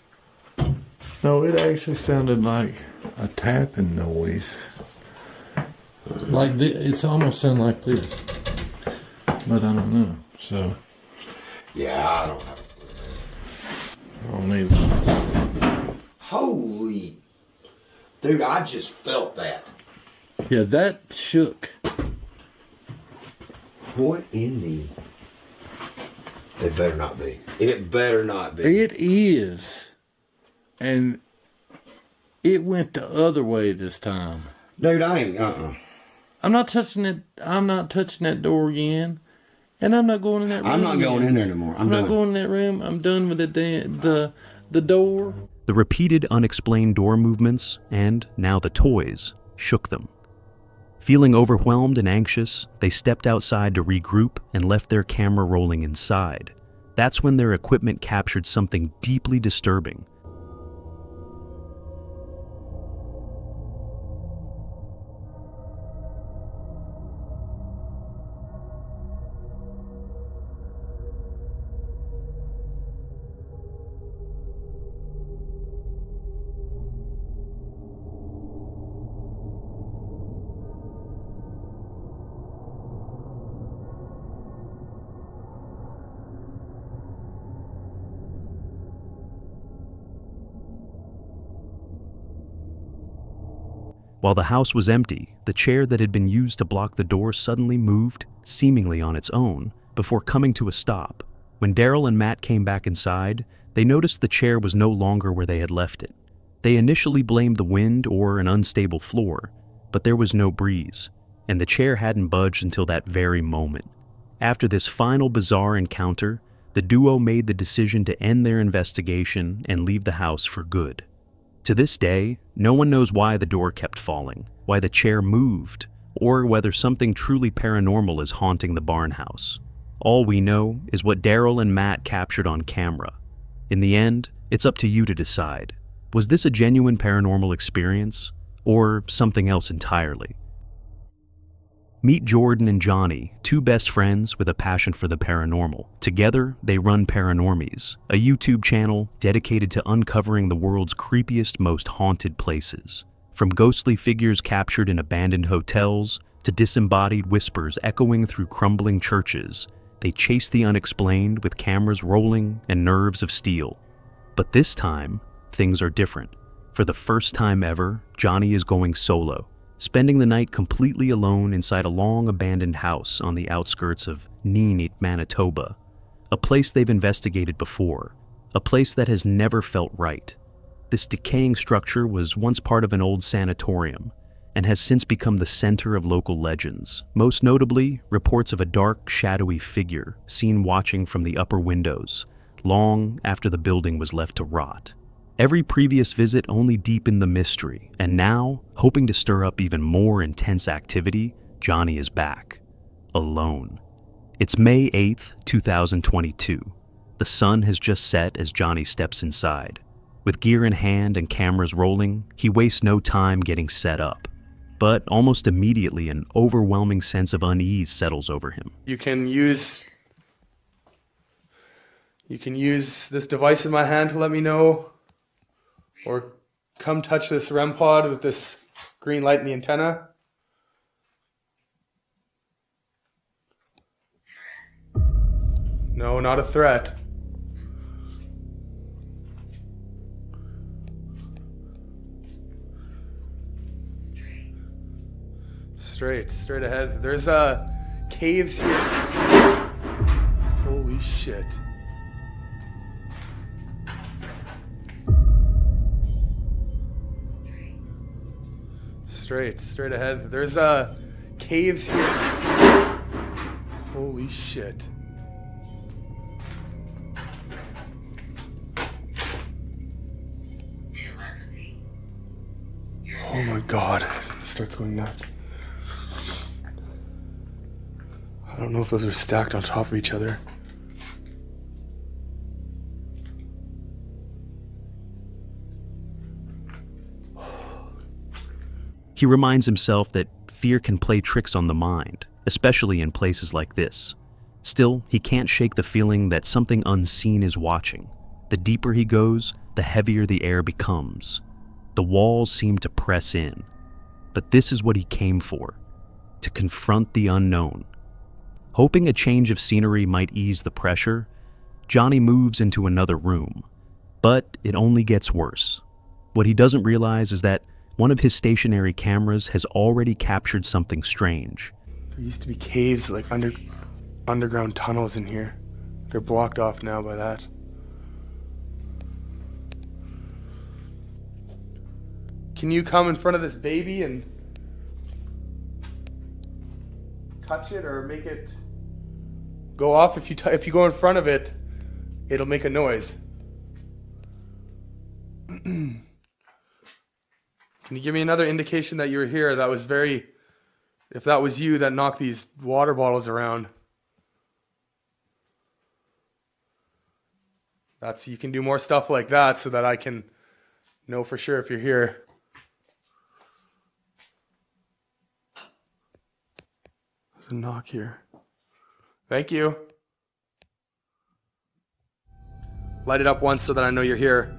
No, it actually sounded like a tapping noise. Like it's almost sounded like this. But I don't know, so... Yeah, I don't know. I don't either. Holy... Dude, I just felt that. Yeah, that shook. What in the... It better not be. It better not be. It is. And it went the other way this time. Dude, I ain't... I'm not touching it. I'm not touching that door again. And I'm not going in that room. I'm not going in there anymore. I'm not going in that room. I'm done with the door. The repeated unexplained door movements, and now the toys, shook them. Feeling overwhelmed and anxious, they stepped outside to regroup and left their camera rolling inside. That's when their equipment captured something deeply disturbing. While the house was empty, the chair that had been used to block the door suddenly moved, seemingly on its own, before coming to a stop. When Daryl and Matt came back inside, they noticed the chair was no longer where they had left it. They initially blamed the wind or an unstable floor, but there was no breeze, and the chair hadn't budged until that very moment. After this final bizarre encounter, the duo made the decision to end their investigation and leave the house for good. To this day, no one knows why the door kept falling, why the chair moved, or whether something truly paranormal is haunting the barn house. All we know is what Daryl and Matt captured on camera. In the end, it's up to you to decide. Was this a genuine paranormal experience, or something else entirely? Meet Jordan and Johnny, two best friends with a passion for the paranormal. Together, they run Paranormies, a YouTube channel dedicated to uncovering the world's creepiest, most haunted places. From ghostly figures captured in abandoned hotels to disembodied whispers echoing through crumbling churches, they chase the unexplained with cameras rolling and nerves of steel. But this time, things are different. For the first time ever, Johnny is going solo, spending the night completely alone inside a long abandoned house on the outskirts of Neenit, Manitoba, a place they've investigated before, a place that has never felt right. This decaying structure was once part of an old sanatorium and has since become the center of local legends, most notably reports of a dark, shadowy figure seen watching from the upper windows, long after the building was left to rot. Every previous visit only deepened the mystery, and now, hoping to stir up even more intense activity, Johnny is back. Alone. It's May 8th, 2022. The sun has just set as Johnny steps inside. With gear in hand and cameras rolling, he wastes no time getting set up. But almost immediately, an overwhelming sense of unease settles over him. You can use this device in my hand to let me know, or come touch this REM pod with this green light in the antenna. No, not a threat. Straight ahead. There's caves here. shit. Straight ahead. There's caves here. Holy shit. Oh my god. It starts going nuts. I don't know if those are stacked on top of each other. He reminds himself that fear can play tricks on the mind, especially in places like this. Still, he can't shake the feeling that something unseen is watching. The deeper he goes, the heavier the air becomes. The walls seem to press in. But this is what he came for, to confront the unknown. Hoping a change of scenery might ease the pressure, Johnny moves into another room. But it only gets worse. What he doesn't realize is that one of his stationary cameras has already captured something strange. There used to be caves, like underground tunnels in here. They're blocked off now by that. Can you come in front of this baby and touch it or make it go off? If you go in front of it, it'll make a noise. Can you give me another indication that you were here? That was if that was you that knocked these water bottles around. You can do more stuff like that so that I can know for sure if you're here. There's a knock here. Thank you. Light it up once so that I know you're here.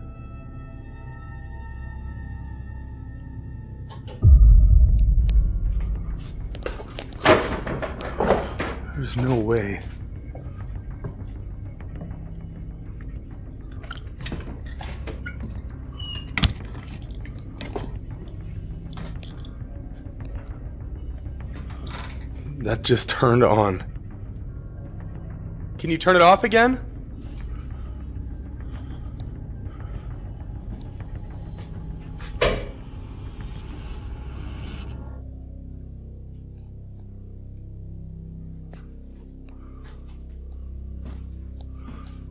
There's no way. That just turned on. Can you turn it off again?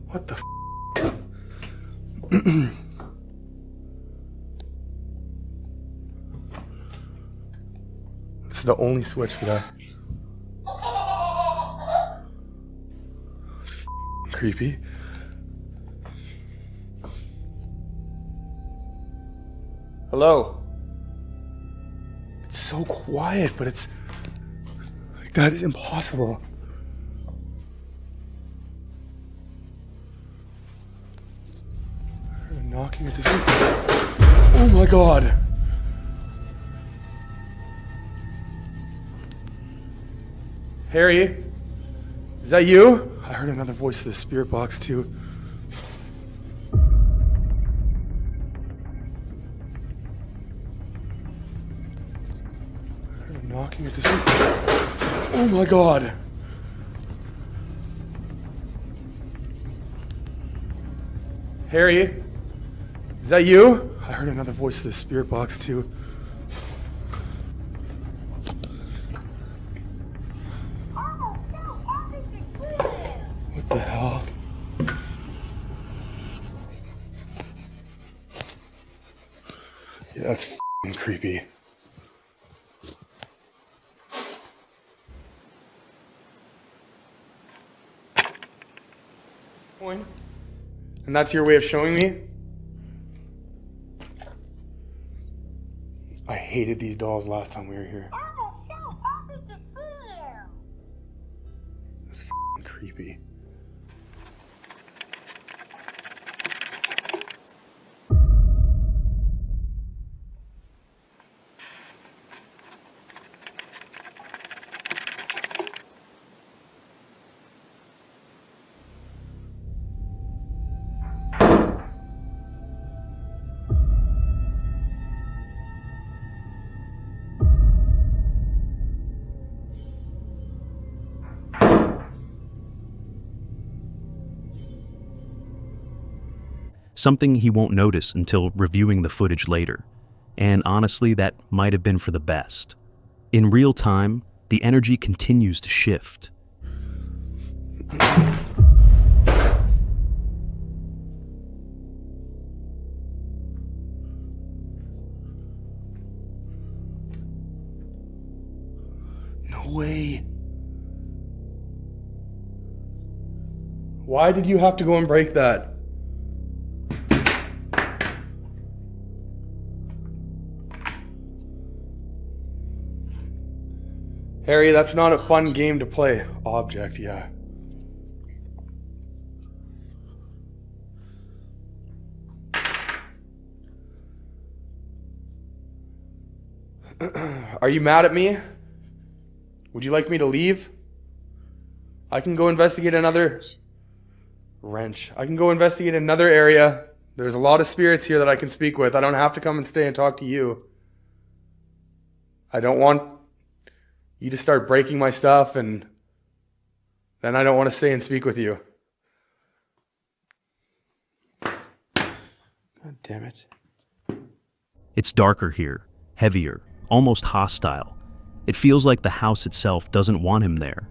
What the f***? This is the only switch for that. It's f***ing creepy. Hello? It's so quiet, but it's... like, that is impossible. Knocking at this. Oh my god. Harry? Is that you? I heard another voice in the spirit box too. I heard him knocking at this. Oh my god. Harry? Is that you? I heard another voice in the spirit box too. What the hell? Yeah, that's f***ing creepy. And that's your way of showing me? I hated these dolls last time we were here. That's f***ing creepy. something he won't notice until reviewing the footage later. And honestly, that might have been for the best. In real time, the energy continues to shift. No way. Why did you have to go and break that? Harry, that's not a fun game to play. Object, yeah. Are you mad at me? Would you like me to leave? I can go investigate another... Wrench. I can go investigate another area. There's a lot of spirits here that I can speak with. I don't have to come and stay and talk to you. I don't want you to start breaking my stuff, and then I don't want to stay and speak with you. God damn it. It's darker here, heavier, almost hostile. It feels like the house itself doesn't want him there.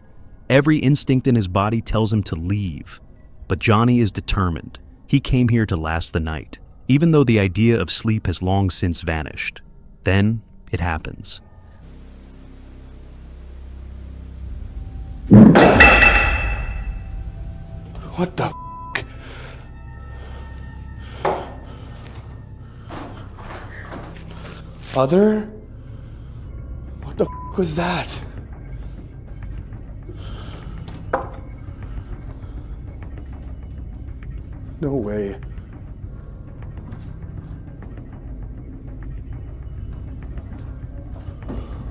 Every instinct in his body tells him to leave. But Johnny is determined. He came here to last the night, even though the idea of sleep has long since vanished. Then it happens. What the f***? Other? What the f*** was that? No way.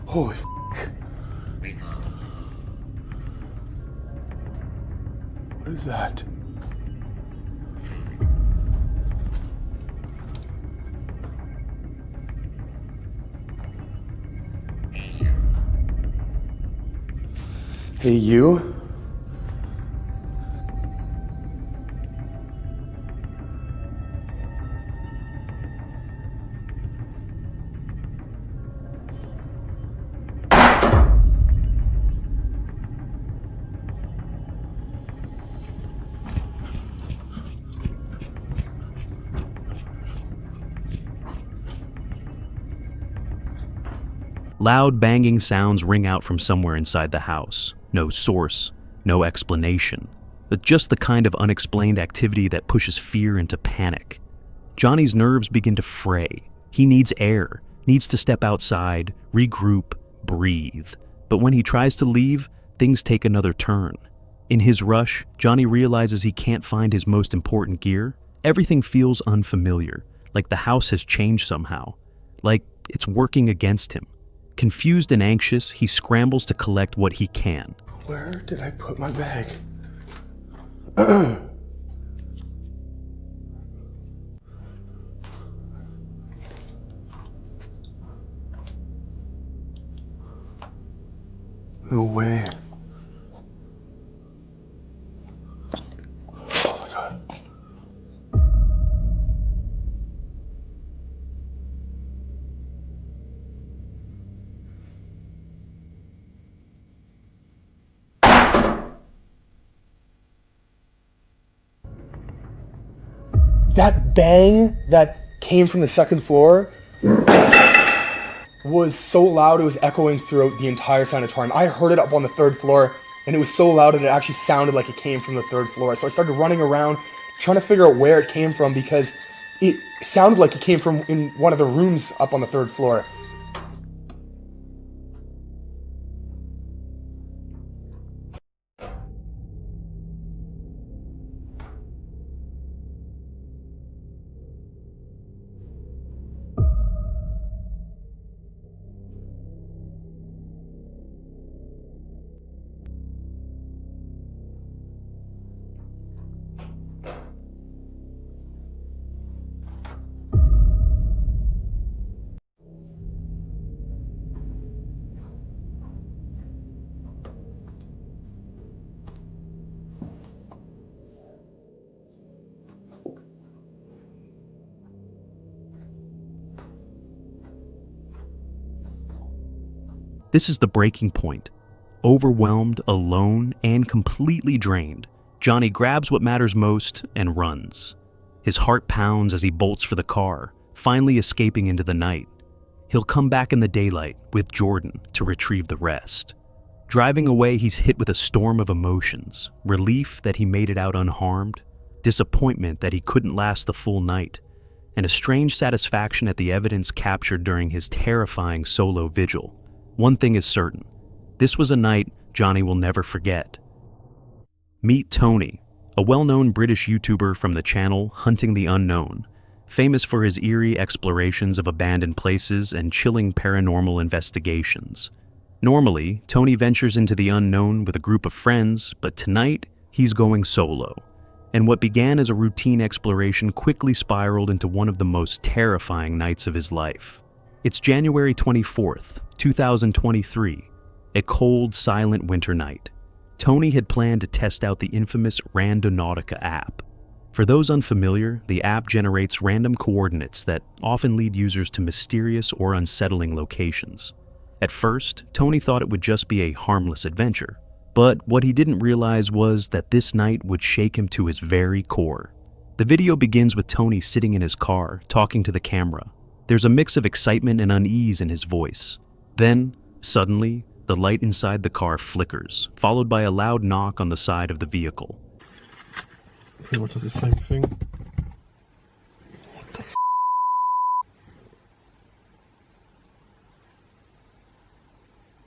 Holy f***. What is that? Hey, you? Loud banging sounds ring out from somewhere inside the house. No source, no explanation, but just the kind of unexplained activity that pushes fear into panic. Johnny's nerves begin to fray. He needs air, needs to step outside, regroup, breathe. But when he tries to leave, things take another turn. In his rush, Johnny realizes he can't find his most important gear. Everything feels unfamiliar, like the house has changed somehow, like it's working against him. Confused and anxious, he scrambles to collect what he can. Where did I put my bag? No way. Oh my God. That bang that came from the second floor was so loud it was echoing throughout the entire sanatorium. I heard it up on the third floor, and it was so loud that it actually sounded like it came from the third floor. So I started running around trying to figure out where it came from, because it sounded like it came from in one of the rooms up on the third floor. This is the breaking point. Overwhelmed, alone, and completely drained, Johnny grabs what matters most and runs. His heart pounds as he bolts for the car, finally escaping into the night. He'll come back in the daylight with Jordan to retrieve the rest. Driving away, he's hit with a storm of emotions. Relief that he made it out unharmed, disappointment that he couldn't last the full night, and a strange satisfaction at the evidence captured during his terrifying solo vigil. One thing is certain. This was a night Johnny will never forget. Meet Tony, a well-known British YouTuber from the channel Hunting the Unknown, famous for his eerie explorations of abandoned places and chilling paranormal investigations. Normally, Tony ventures into the unknown with a group of friends, but tonight, he's going solo. And what began as a routine exploration quickly spiraled into one of the most terrifying nights of his life. It's January 24th, 2023, a cold, silent winter night. Tony had planned to test out the infamous Randonautica app. For those unfamiliar, the app generates random coordinates that often lead users to mysterious or unsettling locations. At first, Tony thought it would just be a harmless adventure, but what he didn't realize was that this night would shake him to his very core. The video begins with Tony sitting in his car, talking to the camera. There's a mix of excitement and unease in his voice. Then, suddenly, the light inside the car flickers, followed by a loud knock on the side of the vehicle. Pretty much does the same thing. What the f***?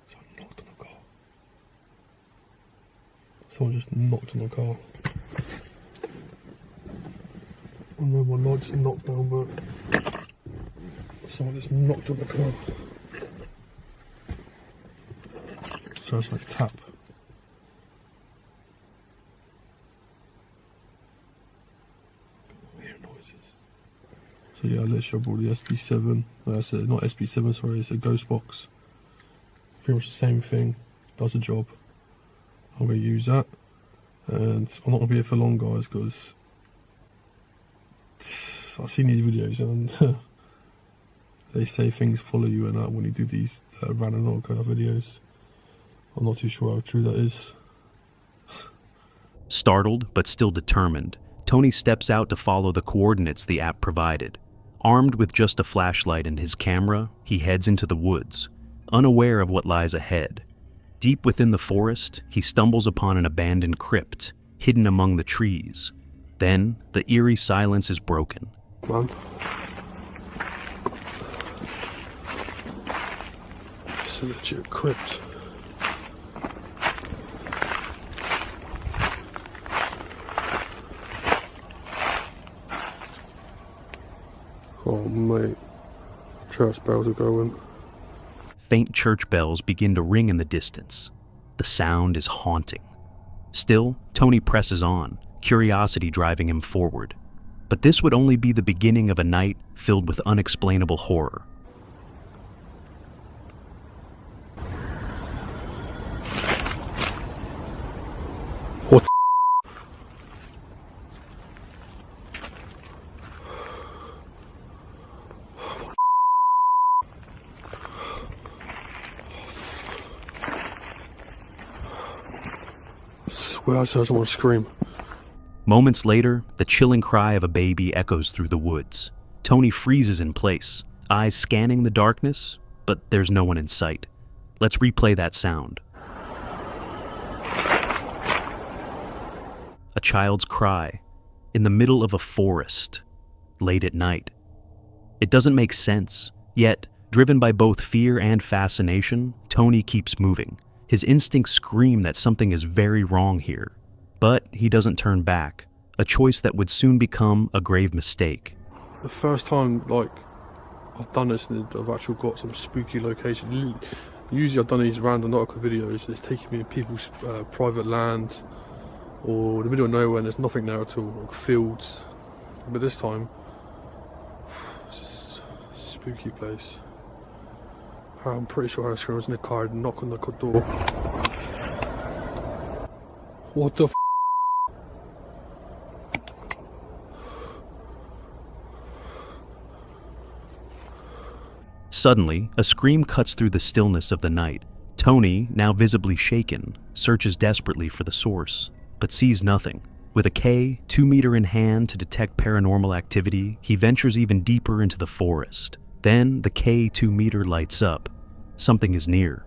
Someone knocked on the car. Someone just knocked on the car. I know my light just knocked down, but someone just knocked on the car. So it's like tap. I hear noises. So yeah, let's show all the SB7. It's not SB7, sorry, it's a ghost box. Pretty much the same thing. Does a job. I'm going to use that. And I'm not going to be here for long, guys, because I've seen these videos and they say things follow you and that when you do these Randonautica videos. I'm not too sure how true that is. Startled, but still determined, Tony steps out to follow the coordinates the app provided. Armed with just a flashlight and his camera, he heads into the woods, unaware of what lies ahead. Deep within the forest, he stumbles upon an abandoned crypt, hidden among the trees. Then, the eerie silence is broken. Man. It's a legit crypt. Oh mate, church bells are going. Faint church bells begin to ring in the distance. The sound is haunting. Still, Tony presses on, curiosity driving him forward. But this would only be the beginning of a night filled with unexplainable horror. What? Swear I heard someone scream. Moments later, the chilling cry of a baby echoes through the woods. Tony freezes in place, eyes scanning the darkness, but there's no one in sight. Let's replay that sound. A child's cry, in the middle of a forest, late at night. It doesn't make sense, yet, driven by both fear and fascination, Tony keeps moving. His instincts scream that something is very wrong here. But he doesn't turn back, a choice that would soon become a grave mistake. The first time, I've done this and I've actually got some spooky location. Usually I've done these Randonautica videos, it's taking me to people's private land or the middle of nowhere and there's nothing there at all, like fields. But this time, it's just a spooky place. I'm pretty sure I was in the car and knock on the door. What the f***? Suddenly, a scream cuts through the stillness of the night, Tony, now visibly shaken, searches desperately for the source, but sees nothing. With a K, 2 meter in hand to detect paranormal activity, he ventures even deeper into the forest. Then the K 2 meter lights up. Something is near.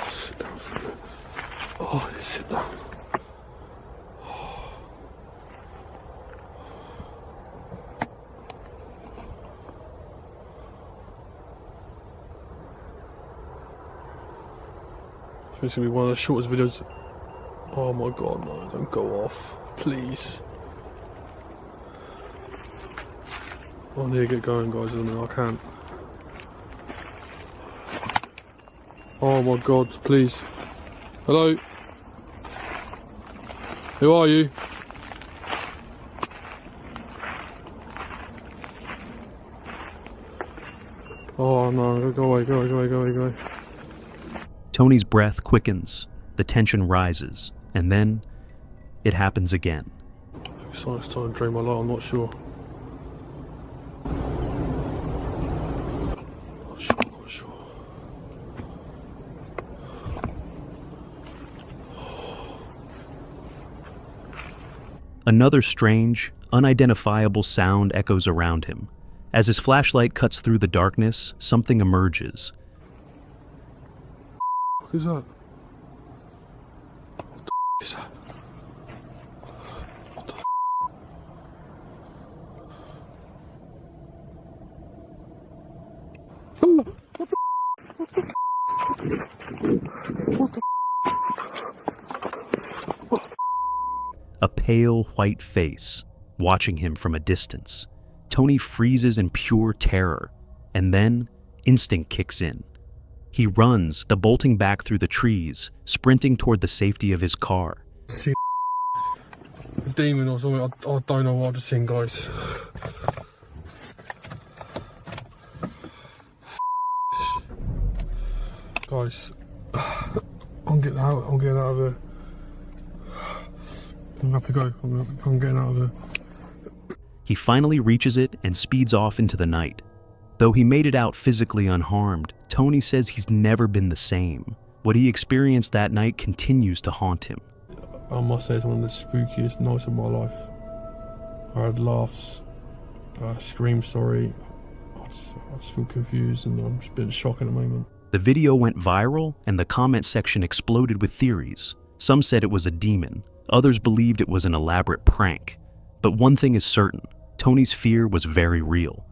Sit down for a minute. Oh, sit down. It's gonna be one of the shortest videos. Oh my god, no, don't go off, please. I need to get going, guys, I can't. Oh my god, please. Hello? Who are you? Oh no, go away, go away, go away, go away, go away. Tony's breath quickens, the tension rises, and then it happens again. It's like it's time to drain my light, I'm not sure. I'm not sure. Another strange, unidentifiable sound echoes around him. As his flashlight cuts through the darkness, something emerges. What is that? What the is that? What the A pale white face, watching him from a distance. Tony freezes in pure terror, and then instinct kicks in. He runs, the bolting back through the trees, sprinting toward the safety of his car. See a demon or something, I don't know what I've just seen, guys. Guys, I'm getting out of here. I'm gonna have to go, I'm getting out of here. He finally reaches it and speeds off into the night. Though he made it out physically unharmed, Tony says he's never been the same. What he experienced that night continues to haunt him. I must say it's one of the spookiest nights of my life. I had laughs, screams, sorry. I just feel confused and I'm just a bit in shock at the moment. The video went viral and the comment section exploded with theories. Some said it was a demon. Others believed it was an elaborate prank. But one thing is certain, Tony's fear was very real.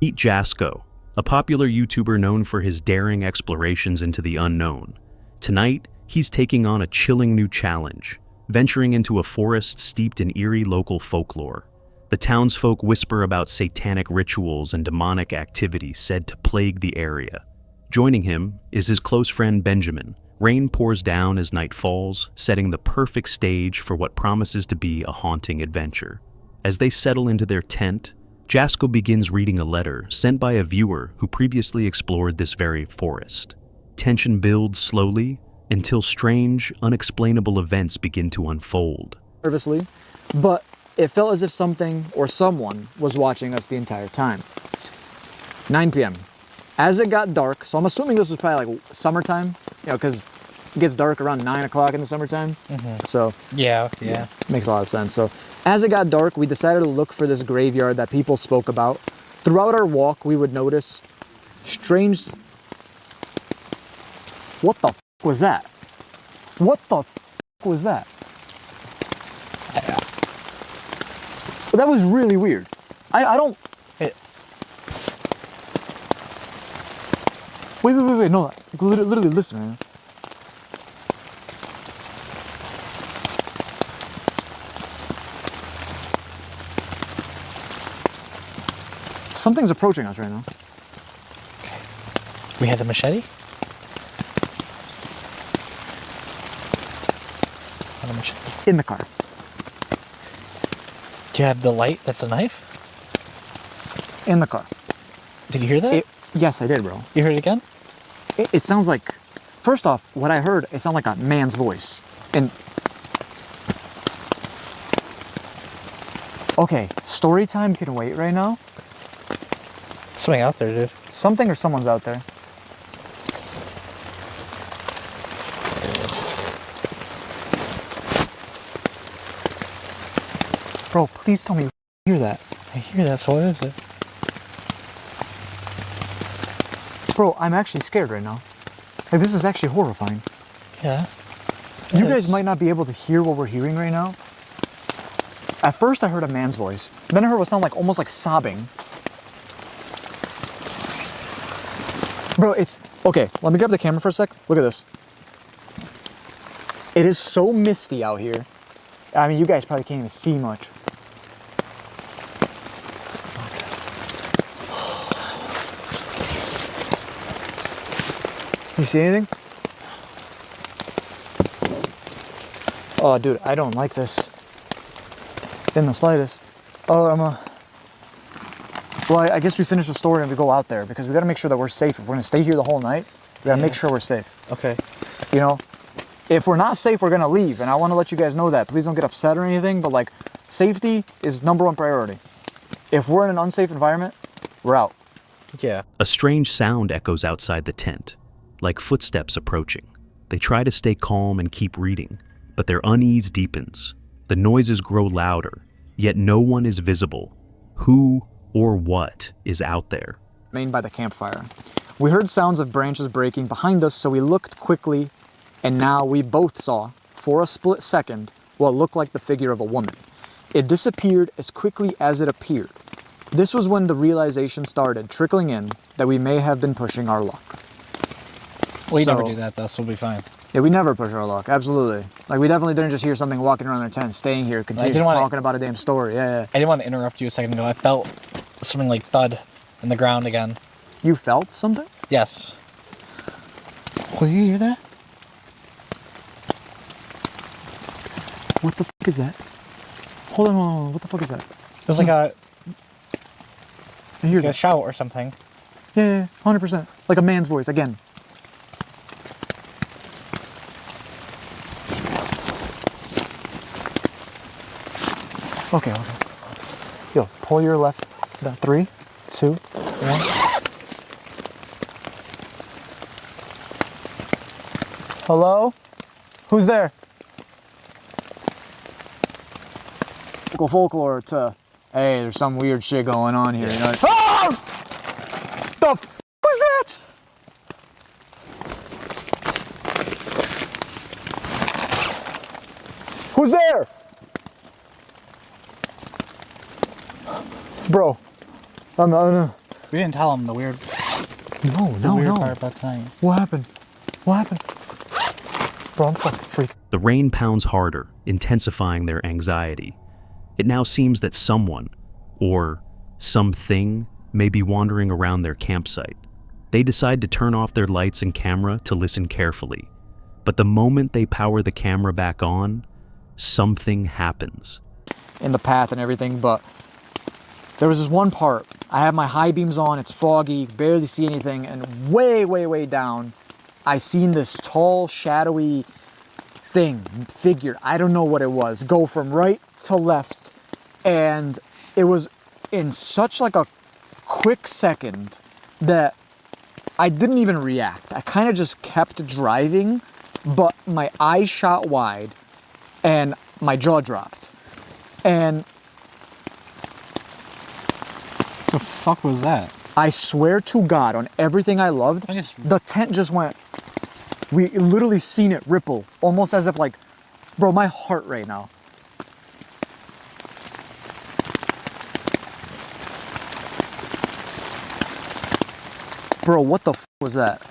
Meet Jasko, a popular YouTuber known for his daring explorations into the unknown. Tonight, he's taking on a chilling new challenge, venturing into a forest steeped in eerie local folklore. The townsfolk whisper about satanic rituals and demonic activity said to plague the area. Joining him is his close friend Benjamin. Rain pours down as night falls, setting the perfect stage for what promises to be a haunting adventure. As they settle into their tent, Jasko begins reading a letter sent by a viewer who previously explored this very forest. Tension builds slowly until strange, unexplainable events begin to unfold. Nervously, but it felt as if something or someone was watching us the entire time. 9 p.m. As it got dark, so I'm assuming this was probably like summertime, you know, because it gets dark around 9 o'clock in the summertime. So yeah, makes a lot of sense. So as it got dark, we decided to look for this graveyard that people spoke about. Throughout our walk, we would notice strange... What the f*** was that? What the f*** was that? That was really weird. I don't... Wait, no, literally listen, man. Something's approaching us right now. Okay. We have the machete? On the machete. In the car. Do you have the light that's a knife? In the car. Did you hear that? Yes, I did, bro. You heard it again? It sounds like, first off, what I heard, it sounded like a man's voice. And, okay, story time can wait right now. Something out there, dude. Something or someone's out there. Bro, please tell me you hear that. I hear that, so what is it? Bro, I'm actually scared right now. Like, this is actually horrifying. Yeah. You guys might not be able to hear what we're hearing right now. At first I heard a man's voice. Then I heard what sounded like almost like sobbing. Bro, it's... Okay, let me grab the camera for a sec. Look at this. It is so misty out here. I mean, you guys probably can't even see much. You see anything? Oh, dude, I don't like this. In the slightest. Oh, well, I guess we finish the story and we go out there because we gotta make sure that we're safe. If we're gonna stay here the whole night, we gotta make sure we're safe. Okay. You know? If we're not safe, we're gonna leave. And I wanna let you guys know that. Please don't get upset or anything, but like, safety is #1 priority. If we're in an unsafe environment, we're out. Yeah. A strange sound echoes outside the tent, like footsteps approaching. They try to stay calm and keep reading, but their unease deepens. The noises grow louder, yet no one is visible. Who or what is out there? Remained by the campfire. We heard sounds of branches breaking behind us, so we looked quickly, and now we both saw, for a split second, what looked like the figure of a woman. It disappeared as quickly as it appeared. This was when the realization started trickling in that we may have been pushing our luck. We never do that, though, so we'll be fine. Yeah, we never push our luck, absolutely. Like, we definitely didn't just hear something walking around our tent, staying here, continuing talking about a damn story. Yeah. I didn't want to interrupt you a second ago. I felt something like thud in the ground again. You felt something? Yes. Will you hear that? What the fuck is that? Hold on. What the fuck is that? It was like a I hear that. shout or something. Yeah, 100%. Like a man's voice, again. Okay. Yo, pull your left. 3, 2, 1. Hello? Who's there? Folklore to, hey, there's some weird shit going on here. You know? Oh! The f was that? Who's there? Bro, I'm We didn't tell him the weird. No. part about tonight. What happened? Bro, I'm fucking freaked. The rain pounds harder, intensifying their anxiety. It now seems that someone, or something, may be wandering around their campsite. They decide to turn off their lights and camera to listen carefully. But the moment they power the camera back on, something happens. In the path and everything, but there was this one part. I have my high beams on, it's foggy, barely see anything, and way down, I seen this tall, shadowy figure, I don't know what it was, go from right to left, and it was in such like a quick second that I didn't even react. I kind of just kept driving, but my eyes shot wide and my jaw dropped. And The fuck was that? I swear to God, on everything I loved, the tent just went. We literally seen it ripple, almost as if like, bro, my heart right now. Bro, what the f was that?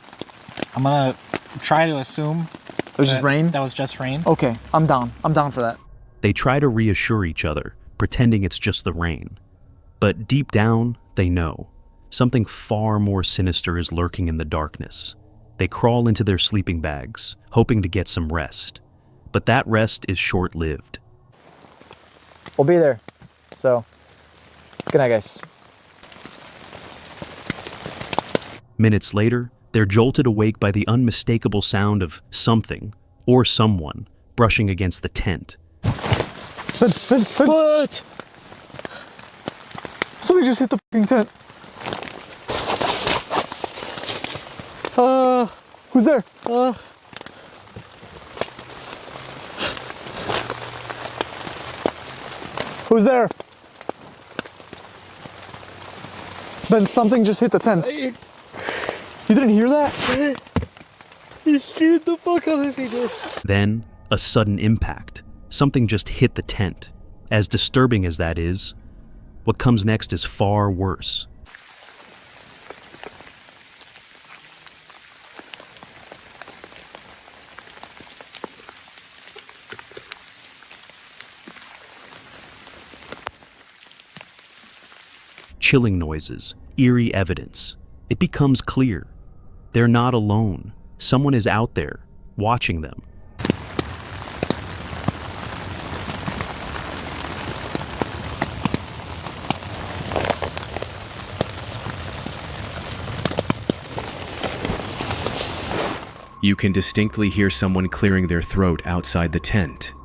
I'm gonna try to assume it was just rain? That was just rain. Okay, I'm down. I'm down for that. They try to reassure each other, pretending it's just the rain. But deep down, they know. Something far more sinister is lurking in the darkness. They crawl into their sleeping bags, hoping to get some rest. But that rest is short-lived. We'll be there. So, good night, guys. Minutes later, they're jolted awake by the unmistakable sound of something, or someone, brushing against the tent. What? Something just hit the fucking tent. Who's there? Who's there? Ben, something just hit the tent. You didn't hear that? You scared the fuck out of me, dude. Then, a sudden impact. Something just hit the tent. As disturbing as that is, what comes next is far worse. Chilling noises, eerie evidence. It becomes clear. They're not alone. Someone is out there, watching them. You can distinctly hear someone clearing their throat outside the tent.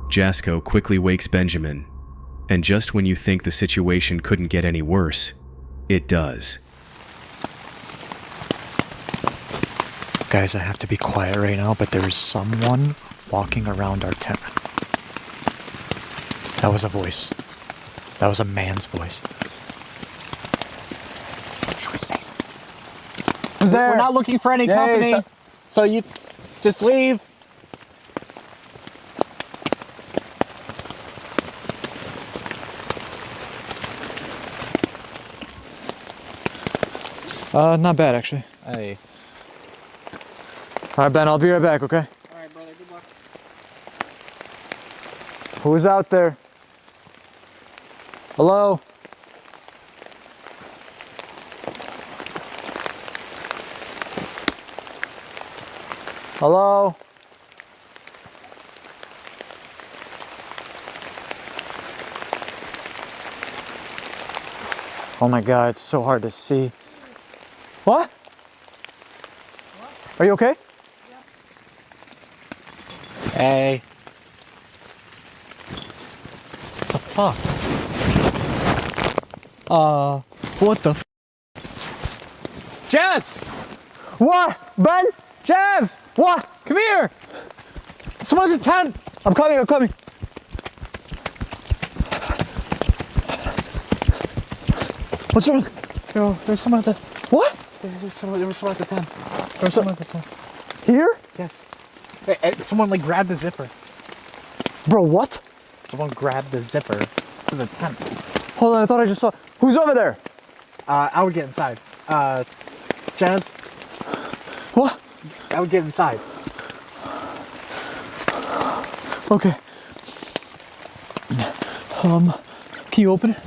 Jasko quickly wakes Benjamin, and just when you think the situation couldn't get any worse, it does. Guys, I have to be quiet right now, but there's someone walking around our tent. That was a voice. That was a man's voice. Should we say something? Who's there? We're not looking for any company, so you just leave. Not bad, actually. Hey. All right, Ben, I'll be right back, okay? All right, brother, good luck. Who's out there? Hello? Hello? Oh my God, it's so hard to see. What? Are you okay? Hey. The fuck? What the f? Jazz! What? Ben? Jazz! What? Come here! Someone at the tent! I'm coming. What's wrong? Yo, there's someone at the... What? There was someone at the tent. There's someone at the tent. Here? Yes. Hey, someone like grabbed the zipper. Bro, what? Someone grabbed the zipper to the tent. Hold on, I thought I just saw... Who's over there? I would get inside. Jazz? What? I would get inside. Okay. Can you open it?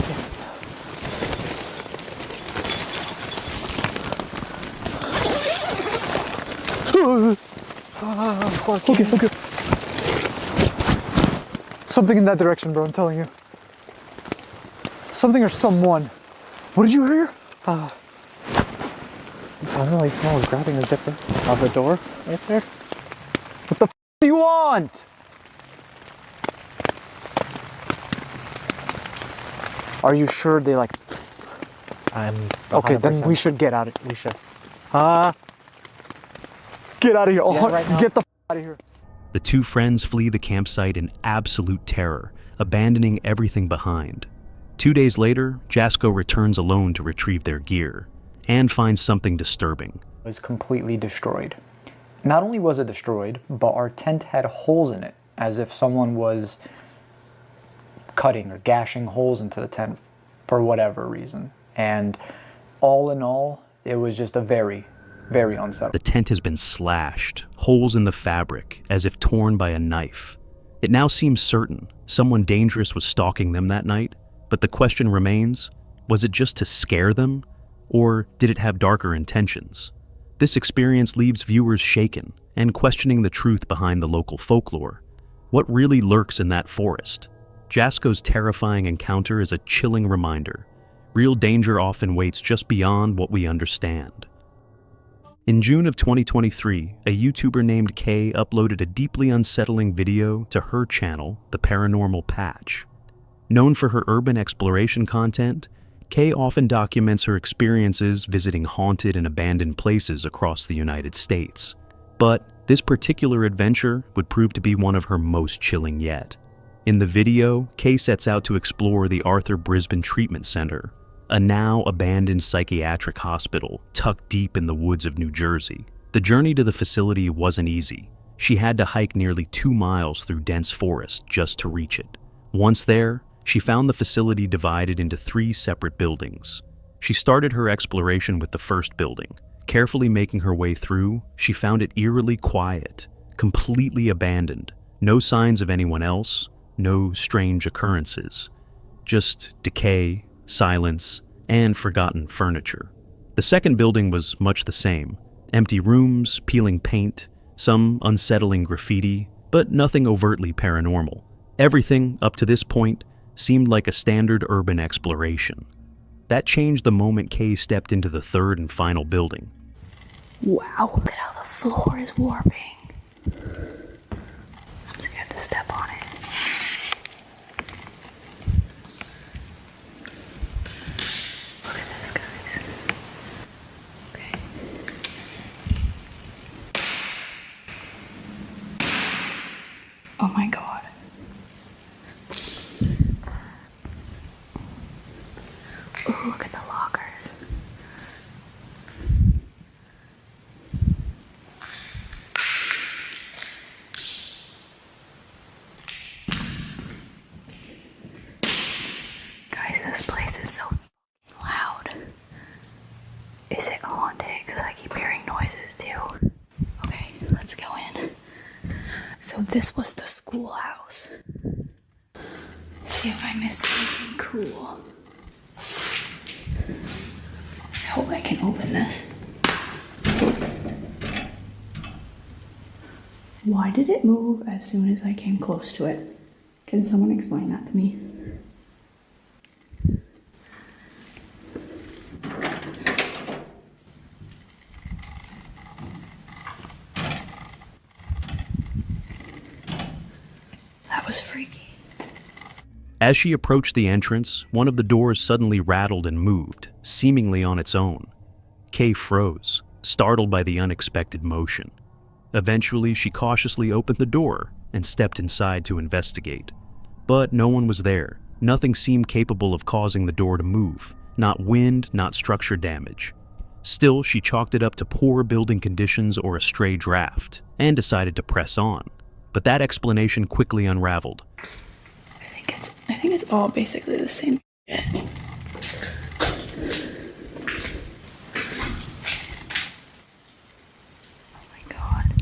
Okay. Something in that direction, bro, I'm telling you. Something or someone. What did you hear? It sounded like someone was grabbing the zipper of the door right there. What the f do you want? Are you sure they like... I'm okay, 100%. then we should get out of We should. Get out of here. Yeah, right now. Get the f out of here. The two friends flee the campsite in absolute terror, abandoning everything behind. 2 days later, Jasko returns alone to retrieve their gear, and finds something disturbing. It was completely destroyed. Not only was it destroyed, but our tent had holes in it, as if someone was cutting or gashing holes into the tent for whatever reason. And all in all, it was just a very unsettling. The tent has been slashed, holes in the fabric, as if torn by a knife. It now seems certain someone dangerous was stalking them that night, but the question remains, was it just to scare them, or did it have darker intentions? This experience leaves viewers shaken and questioning the truth behind the local folklore. What really lurks in that forest? Jasko's terrifying encounter is a chilling reminder. Real danger often waits just beyond what we understand. In June of 2023, a YouTuber named Kay uploaded a deeply unsettling video to her channel, The Paranormal Patch. Known for her urban exploration content, Kay often documents her experiences visiting haunted and abandoned places across the United States. But this particular adventure would prove to be one of her most chilling yet. In the video, Kay sets out to explore the Arthur Brisbane Treatment Center, a now abandoned psychiatric hospital tucked deep in the woods of New Jersey. The journey to the facility wasn't easy. She had to hike nearly 2 miles through dense forest just to reach it. Once there, she found the facility divided into 3 separate buildings. She started her exploration with the first building. Carefully making her way through, she found it eerily quiet, completely abandoned. No signs of anyone else, no strange occurrences. Just decay, silence, and forgotten furniture. The second building was much the same. Empty rooms, peeling paint, some unsettling graffiti, but nothing overtly paranormal. Everything, up to this point, seemed like a standard urban exploration. That changed the moment Kay stepped into the third and final building. Wow, look at how the floor is warping. I'm scared to step on it. Look at this, guys. Okay. Oh my god. Oh, look at the lockers. Guys, this place is so loud. Is it haunted? Because I keep hearing noises too. Okay, let's go in. So this was the schoolhouse. See if I missed anything cool. I hope I can open this. Why did it move as soon as I came close to it? Can someone explain that to me? That was freaky. As she approached the entrance, one of the doors suddenly rattled and moved, seemingly on its own. Kay froze, startled by the unexpected motion. Eventually, she cautiously opened the door and stepped inside to investigate. But no one was there. Nothing seemed capable of causing the door to move. Not wind, not structure damage. Still, she chalked it up to poor building conditions or a stray draft, and decided to press on. But that explanation quickly unraveled. I think it's all basically the same shit. Oh my god.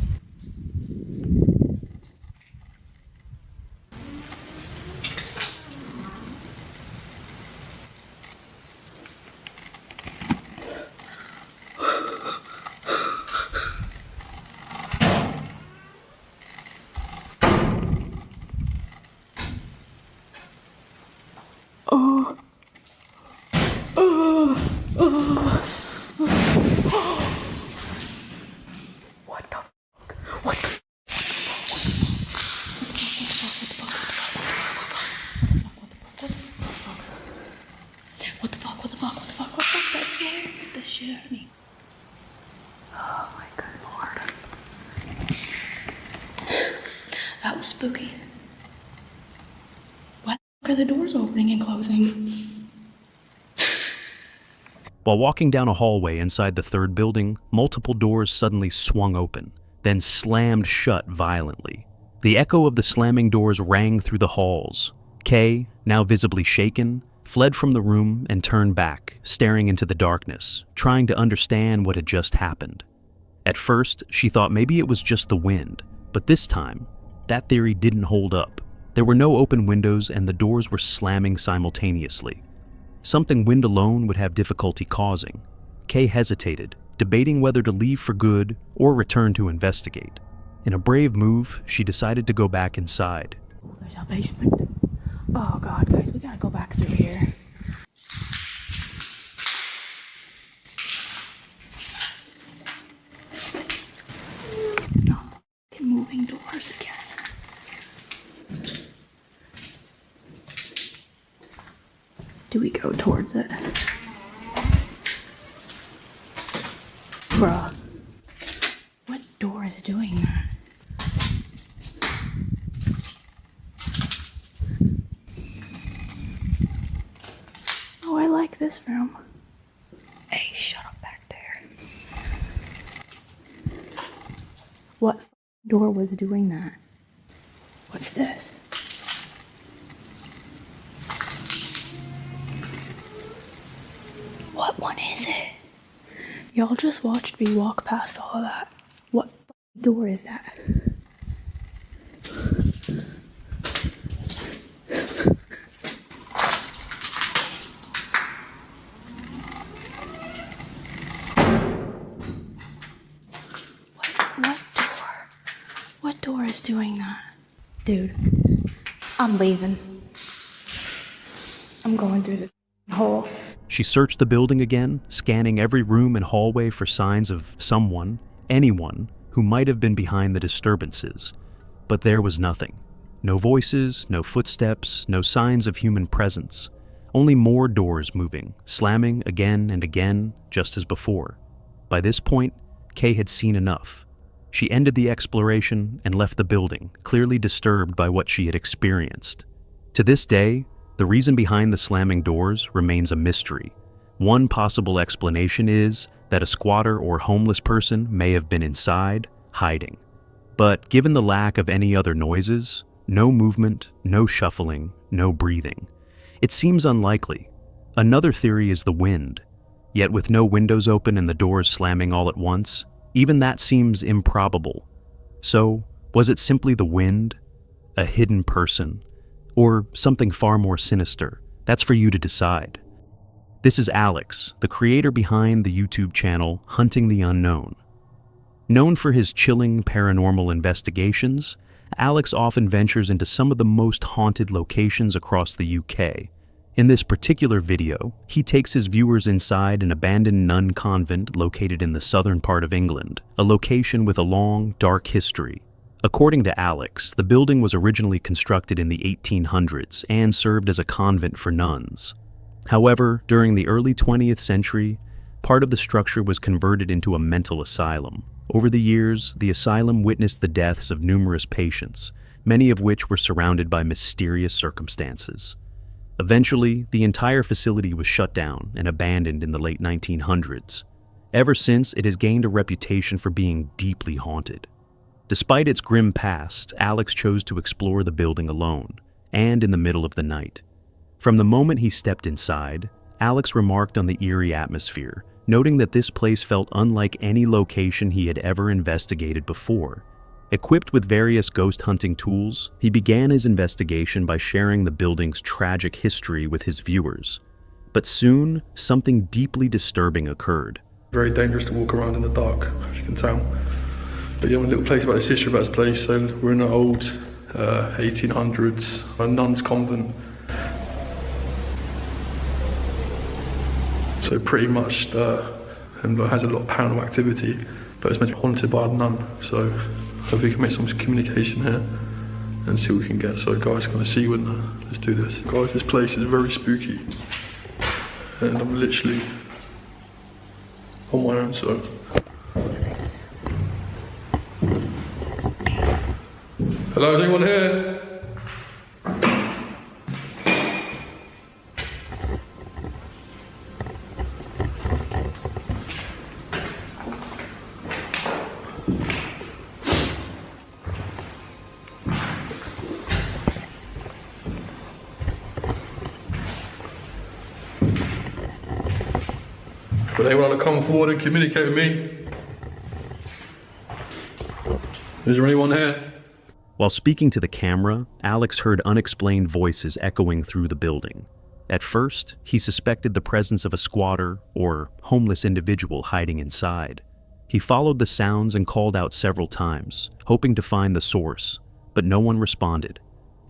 Oh. Oh. Oh. What the fuck? What the What the fuck? What the fuck? What the fuck? What the fuck? That scared the shit out of me. Oh my good lord. That was spooky. Why the fuck are the doors opening and closing? While walking down a hallway inside the third building, multiple doors suddenly swung open, then slammed shut violently. The echo of the slamming doors rang through the halls. Kay, now visibly shaken, fled from the room and turned back, staring into the darkness, trying to understand what had just happened. At first, she thought maybe it was just the wind, but this time, that theory didn't hold up. There were no open windows and the doors were slamming simultaneously. Something wind alone would have difficulty causing. Kay hesitated, debating whether to leave for good or return to investigate. In a brave move, she decided to go back inside. There's a basement. Oh god, guys, we gotta go back through here. Not the fucking moving doors again. Do we go towards it? Bruh. What door is doing that? Oh, I like this room. Hey, shut up back there. What door was doing that? What's this? What one is it? Y'all just watched me walk past all of that. What door is that? What door is doing that? Dude, I'm leaving. I'm going through this hole. She searched the building again, scanning every room and hallway for signs of someone, anyone, who might have been behind the disturbances. But there was nothing. No voices, no footsteps, no signs of human presence. Only more doors moving, slamming again and again, just as before. By this point, Kay had seen enough. She ended the exploration and left the building, clearly disturbed by what she had experienced. To this day, the reason behind the slamming doors remains a mystery. One possible explanation is that a squatter or homeless person may have been inside, hiding. But given the lack of any other noises, no movement, no shuffling, no breathing, it seems unlikely. Another theory is the wind. Yet with no windows open and the doors slamming all at once, even that seems improbable. So, was it simply the wind? A hidden person? Or something far more sinister? That's for you to decide. This is Alex, the creator behind the YouTube channel Hunting the Unknown. Known for his chilling paranormal investigations, Alex often ventures into some of the most haunted locations across the UK. In this particular video, he takes his viewers inside an abandoned nun convent located in the southern part of England, a location with a long, dark history. According to Alex, the building was originally constructed in the 1800s and served as a convent for nuns. However, during the early 20th century, part of the structure was converted into a mental asylum. Over the years, the asylum witnessed the deaths of numerous patients, many of which were surrounded by mysterious circumstances. Eventually, the entire facility was shut down and abandoned in the late 1900s. Ever since, it has gained a reputation for being deeply haunted. Despite its grim past, Alex chose to explore the building alone, and in the middle of the night. From the moment he stepped inside, Alex remarked on the eerie atmosphere, noting that this place felt unlike any location he had ever investigated before. Equipped with various ghost hunting tools, he began his investigation by sharing the building's tragic history with his viewers. But soon, something deeply disturbing occurred. Very dangerous to walk around in the dark, as you can tell. But yeah, a little place about this history about this place. So we're in an old 1800s, a nun's convent. So pretty much and has a lot of paranormal activity, but it's meant to be haunted by a nun. So hopefully we can make some communication here and see what we can get. So guys, gonna see when let's do this. Guys, this place is very spooky, and I'm literally on my own. So hello, is anyone here? Would anyone want to come forward and communicate with me? Is there anyone here? While speaking to the camera, Alex heard unexplained voices echoing through the building. At first, he suspected the presence of a squatter or homeless individual hiding inside. He followed the sounds and called out several times, hoping to find the source, but no one responded.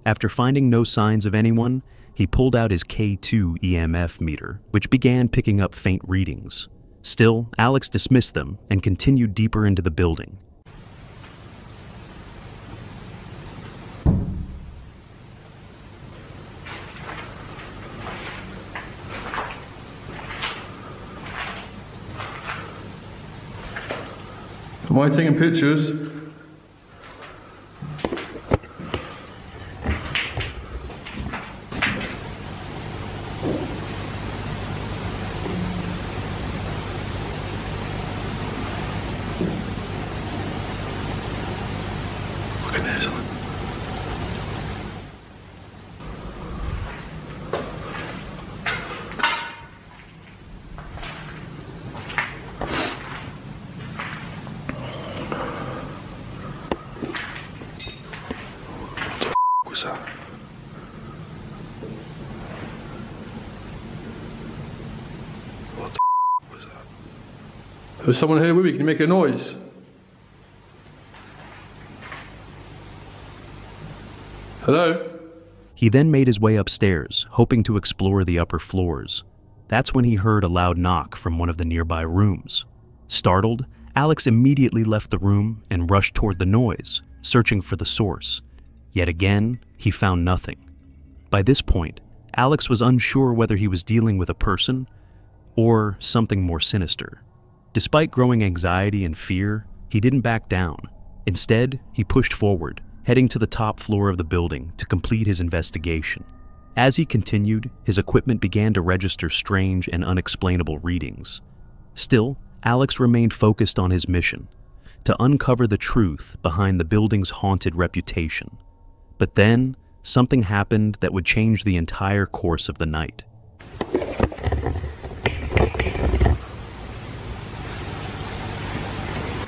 After finding no signs of anyone, he pulled out his K2 EMF meter, which began picking up faint readings. Still, Alex dismissed them and continued deeper into the building. Why are you taking pictures? Look at this one. What's that? What the was that? There's someone here with me, can you make a noise? Hello? He then made his way upstairs, hoping to explore the upper floors. That's when he heard a loud knock from one of the nearby rooms. Startled, Alex immediately left the room and rushed toward the noise, searching for the source. Yet again, he found nothing. By this point, Alex was unsure whether he was dealing with a person or something more sinister. Despite growing anxiety and fear, he didn't back down. Instead, he pushed forward, heading to the top floor of the building to complete his investigation. As he continued, his equipment began to register strange and unexplainable readings. Still, Alex remained focused on his mission, to uncover the truth behind the building's haunted reputation. But then, something happened that would change the entire course of the night.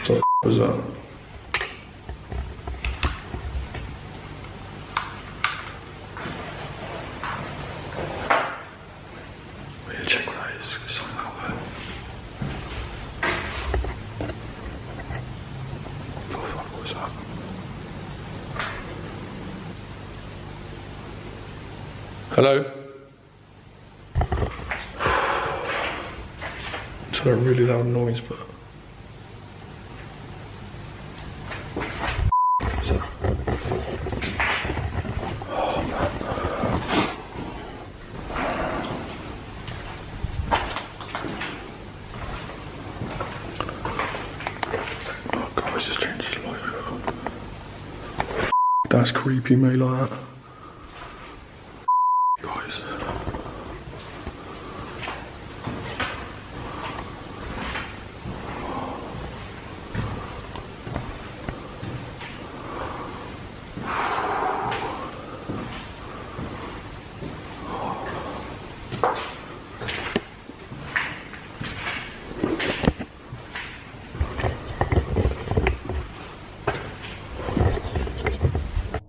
What the was that? Check what that is, because something out there. What the fuck was that? Hello? It's a really loud noise, but... That's creepy, mate, like that. Guys.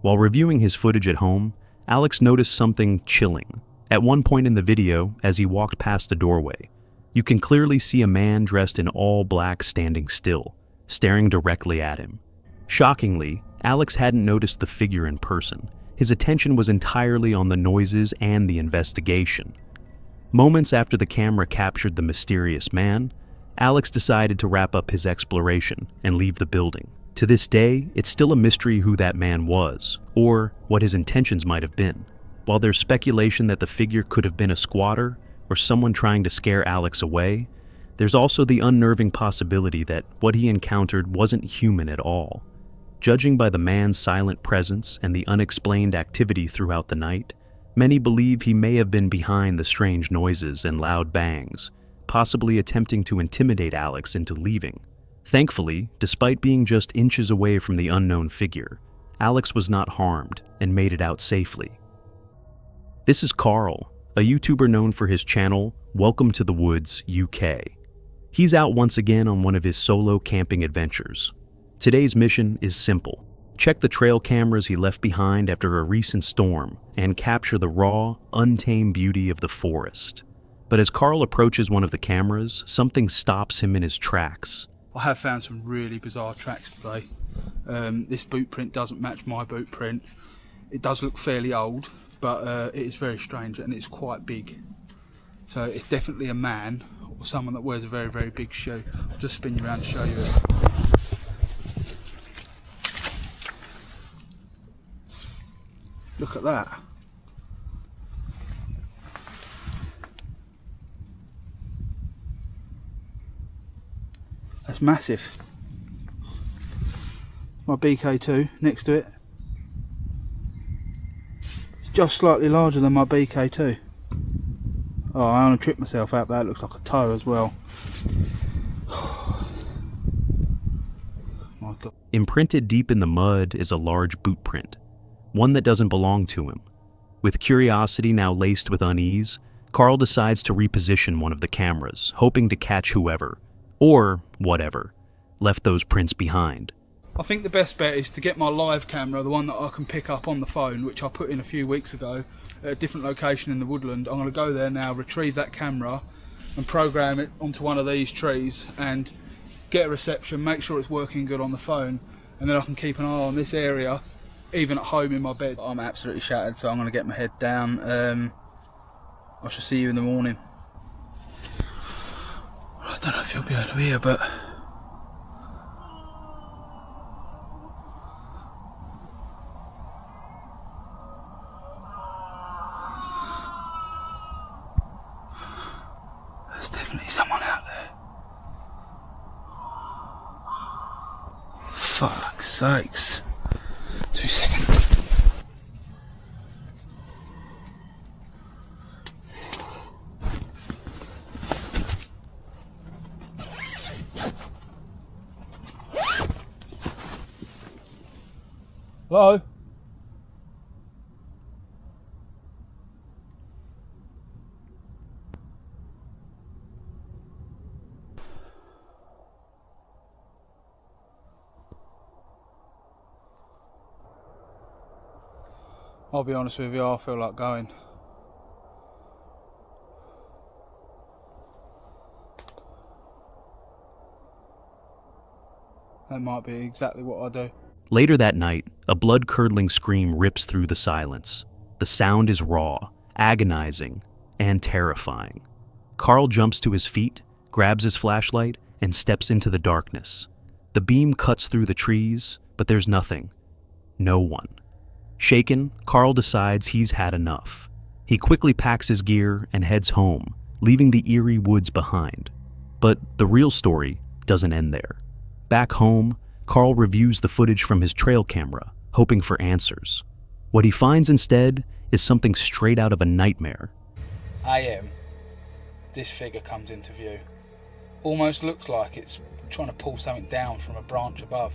While reviewing his footage at home, Alex noticed something chilling. At one point in the video, as he walked past a doorway, you can clearly see a man dressed in all black standing still, staring directly at him. Shockingly, Alex hadn't noticed the figure in person. His attention was entirely on the noises and the investigation. Moments after the camera captured the mysterious man, Alex decided to wrap up his exploration and leave the building. To this day, it's still a mystery who that man was, or what his intentions might have been. While there's speculation that the figure could have been a squatter or someone trying to scare Alex away, there's also the unnerving possibility that what he encountered wasn't human at all. Judging by the man's silent presence and the unexplained activity throughout the night, many believe he may have been behind the strange noises and loud bangs, possibly attempting to intimidate Alex into leaving. Thankfully, despite being just inches away from the unknown figure, Alex was not harmed and made it out safely. This is Carl, a YouTuber known for his channel, Welcome to the Woods, UK. He's out once again on one of his solo camping adventures. Today's mission is simple. Check the trail cameras he left behind after a recent storm and capture the raw, untamed beauty of the forest. But as Carl approaches one of the cameras, something stops him in his tracks. I have found some really bizarre tracks today. This boot print doesn't match my boot print. It does look fairly old, but it is very strange and it's quite big. So it's definitely a man or someone that wears a very, very big shoe. I'll just spin you around to show you it. Look at that. That's massive. my BK2 next to it. It's just slightly larger than my BK2. Oh, I want to trip myself out. That looks like a toe as well. My God. Imprinted deep in the mud is a large boot print, one that doesn't belong to him. With curiosity now laced with unease, Carl decides to reposition one of the cameras, hoping to catch whoever, or whatever, left those prints behind. I think the best bet is to get my live camera, the one that I can pick up on the phone, which I put in a few weeks ago at a different location in the woodland. I'm going to go there now, retrieve that camera and program it onto one of these trees and get a reception, make sure it's working good on the phone, and then I can keep an eye on this area, even at home in my bed. I'm absolutely shattered, so I'm going to get my head down. I shall see you in the morning. I don't know if you'll be able to hear, but there's definitely someone out there. Fuck's sakes. 2 seconds. Hello? I'll be honest with you, I feel like going. That might be exactly what I do. Later that night, a blood-curdling scream rips through the silence. The sound is raw, agonizing, and terrifying. Carl jumps to his feet, grabs his flashlight, and steps into the darkness. The beam cuts through the trees, but there's nothing. No one. Shaken, Carl decides he's had enough. He quickly packs his gear and heads home, leaving the eerie woods behind. But the real story doesn't end there. Back home, Carl reviews the footage from his trail camera, hoping for answers. What he finds instead is something straight out of a nightmare. This figure comes into view. Almost looks like it's trying to pull something down from a branch above,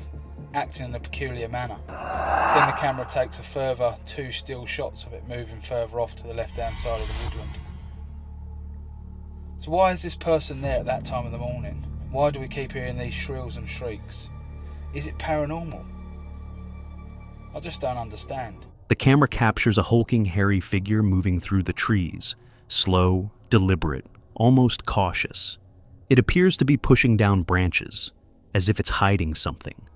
acting in a peculiar manner. Then the camera takes a further 2 still shots of it moving further off to the left-hand side of the woodland. So why is this person there at that time of the morning? Why do we keep hearing these shrills and shrieks? Is it paranormal? I just don't understand. The camera captures a hulking, hairy figure moving through the trees, slow, deliberate, almost cautious. It appears to be pushing down branches, as if it's hiding something.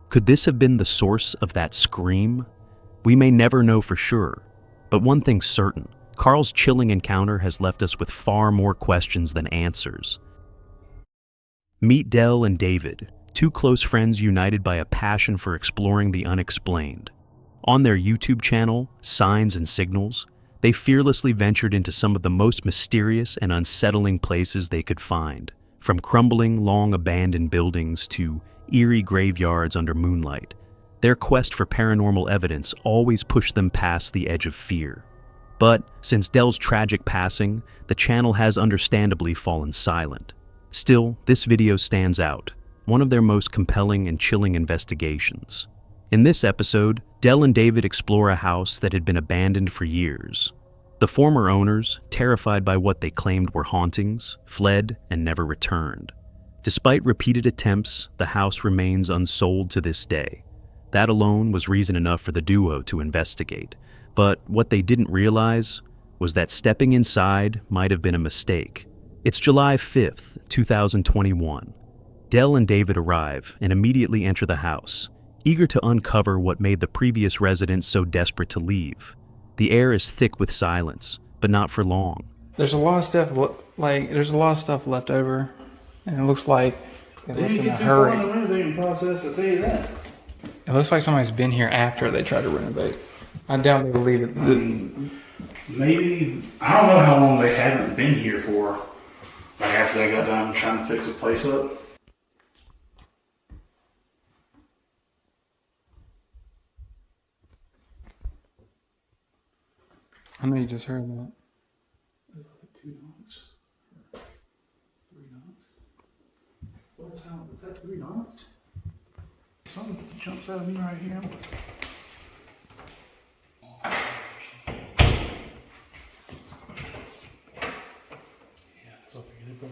Could this have been the source of that scream? We may never know for sure, but one thing's certain. Carl's chilling encounter has left us with far more questions than answers. Meet Del and David, 2 close friends united by a passion for exploring the unexplained. On their YouTube channel, Signs and Signals, they fearlessly ventured into some of the most mysterious and unsettling places they could find, from crumbling, long-abandoned buildings to eerie graveyards under moonlight. Their quest for paranormal evidence always pushed them past the edge of fear. But since Del's tragic passing, the channel has understandably fallen silent. Still, this video stands out, one of their most compelling and chilling investigations. In this episode, Del and David explore a house that had been abandoned for years. The former owners, terrified by what they claimed were hauntings, fled and never returned. Despite repeated attempts, the house remains unsold to this day. That alone was reason enough for the duo to investigate. But what they didn't realize was that stepping inside might have been a mistake. It's July 5th, 2021. Del and David arrive and immediately enter the house, eager to uncover what made the previous residents so desperate to leave. The air is thick with silence, but not for long. There's a lot of stuff left over, and it looks like they left in a hurry. It looks like somebody's been here after they tried to renovate. I doubt they believe it. Maybe, I don't know how long they haven't been here for. Like after they got done trying to fix the place up. I know you just heard that. 2 knocks. 3 knocks. What sound? Is that 3 knocks? Something jumps out of me right here. Yeah, so I figured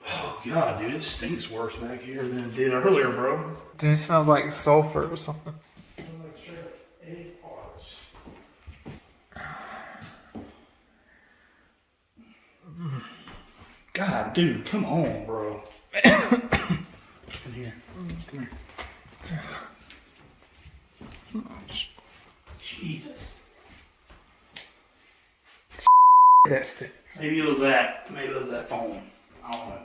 Oh god, dude, it stinks worse back here than it did earlier, bro. Dude, it smells like sulfur or something. God, dude, come on, bro. Come here. Come here. Jesus. That's it. Maybe it was that. Maybe it was that phone. I don't know.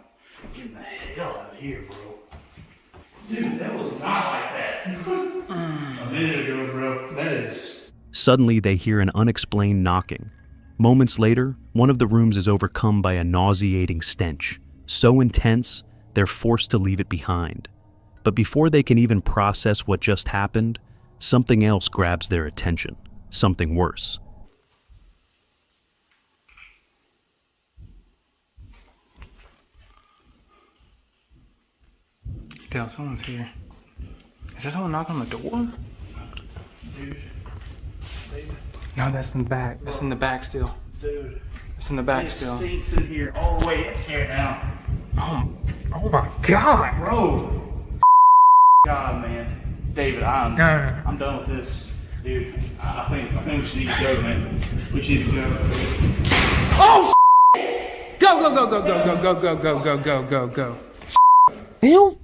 Get the hell out of here, bro. Dude, that was not like that. A minute ago, bro. That is. Suddenly, they hear an unexplained knocking. Moments later, one of the rooms is overcome by a nauseating stench, so intense they're forced to leave it behind. But before they can even process what just happened, something else grabs their attention, something worse. Dale, someone's here. Is there someone knocking on the door? Dude. No, that's in the back. That's in the back still. Dude. It's in the back still. It stinks in here all the way in here now. Oh my god! Bro. God, man. David, I'm done with this. Dude, I think we just need to go, man. We just need to go. Oh! Go. Ew.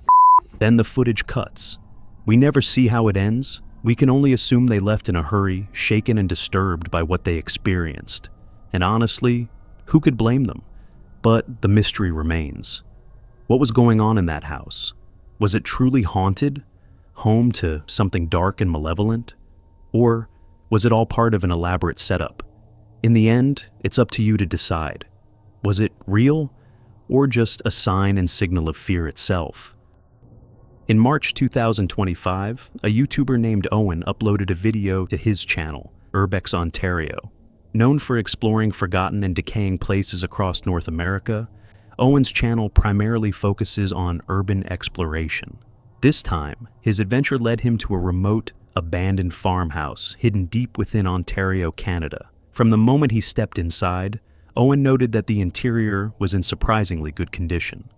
Then the footage cuts. We never see how it ends. We can only assume they left in a hurry, shaken and disturbed by what they experienced. And honestly, who could blame them? But the mystery remains. What was going on in that house? Was it truly haunted? Home to something dark and malevolent? Or was it all part of an elaborate setup? In the end, it's up to you to decide. Was it real? Or just a sign and signal of fear itself? In March 2025, a YouTuber named Owen uploaded a video to his channel, Urbex Ontario. Known for exploring forgotten and decaying places across North America, Owen's channel primarily focuses on urban exploration. This time, his adventure led him to a remote, abandoned farmhouse hidden deep within Ontario, Canada. From the moment he stepped inside, Owen noted that the interior was in surprisingly good condition.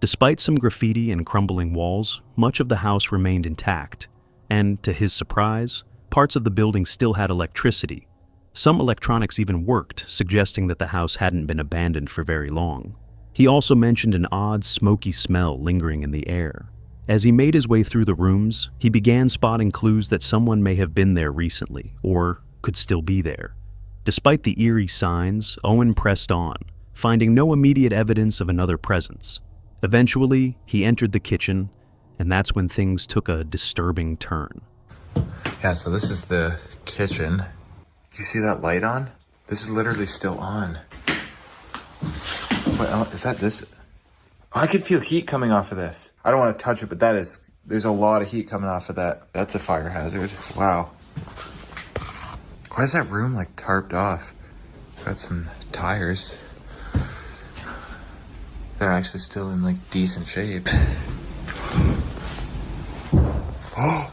Despite some graffiti and crumbling walls, much of the house remained intact, and to his surprise, parts of the building still had electricity. Some electronics even worked, suggesting that the house hadn't been abandoned for very long. He also mentioned an odd, smoky smell lingering in the air. As he made his way through the rooms, he began spotting clues that someone may have been there recently, or could still be there. Despite the eerie signs, Owen pressed on, finding no immediate evidence of another presence. Eventually, he entered the kitchen, and that's when things took a disturbing turn. Yeah, so this is the kitchen. You see that light on? This is literally still on. What, is that this? Oh, I can feel heat coming off of this. I don't want to touch it, but there's a lot of heat coming off of that. That's a fire hazard. Wow. Why is that room like tarped off? Got some tires. They're actually still in like decent shape. Oh!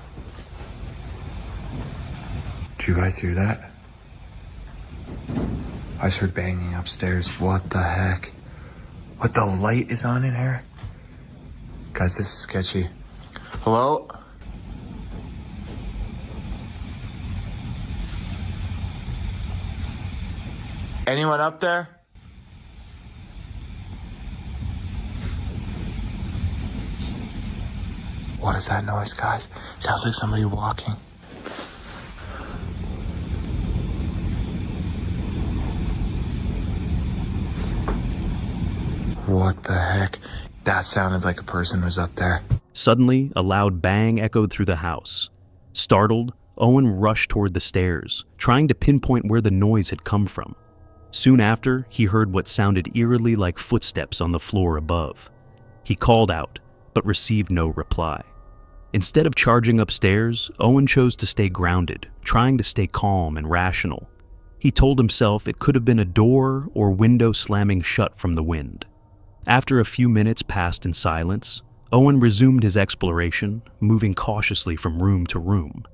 Did you guys hear that? I just heard banging upstairs. What the heck? What, the light is on in here? Guys, this is sketchy. Hello? Anyone up there? What is that noise, guys? Sounds like somebody walking. What the heck? That sounded like a person was up there. Suddenly, a loud bang echoed through the house. Startled, Owen rushed toward the stairs, trying to pinpoint where the noise had come from. Soon after, he heard what sounded eerily like footsteps on the floor above. He called out, but received no reply. Instead of charging upstairs, Owen chose to stay grounded, trying to stay calm and rational. He told himself it could have been a door or window slamming shut from the wind. After a few minutes passed in silence, Owen resumed his exploration, moving cautiously from room to room.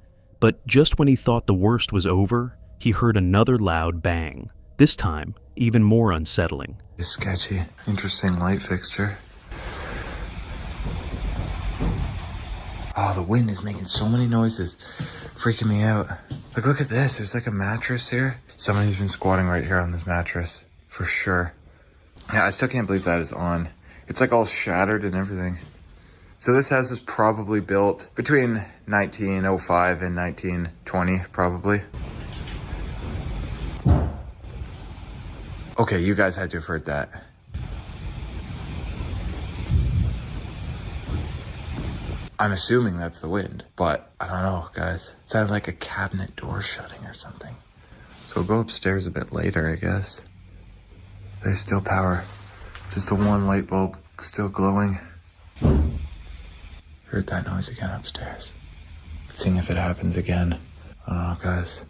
But just when he thought the worst was over, he heard another loud bang, this time even more unsettling. It's sketchy. Interesting light fixture. Oh, the wind is making so many noises. Freaking me out. Like, look at this. There's like a mattress here. Somebody's been squatting right here on this mattress. For sure. Yeah, I still can't believe that is on. It's like all shattered and everything. So this house was probably built between 1905 and 1920, probably. Okay, you guys had to have heard that. I'm assuming that's the wind, but I don't know, guys. It sounded like a cabinet door shutting or something. So we'll go upstairs a bit later, I guess. There's still power. Just the one light bulb still glowing. Heard that noise again upstairs. Seeing if it happens again. I don't know, guys.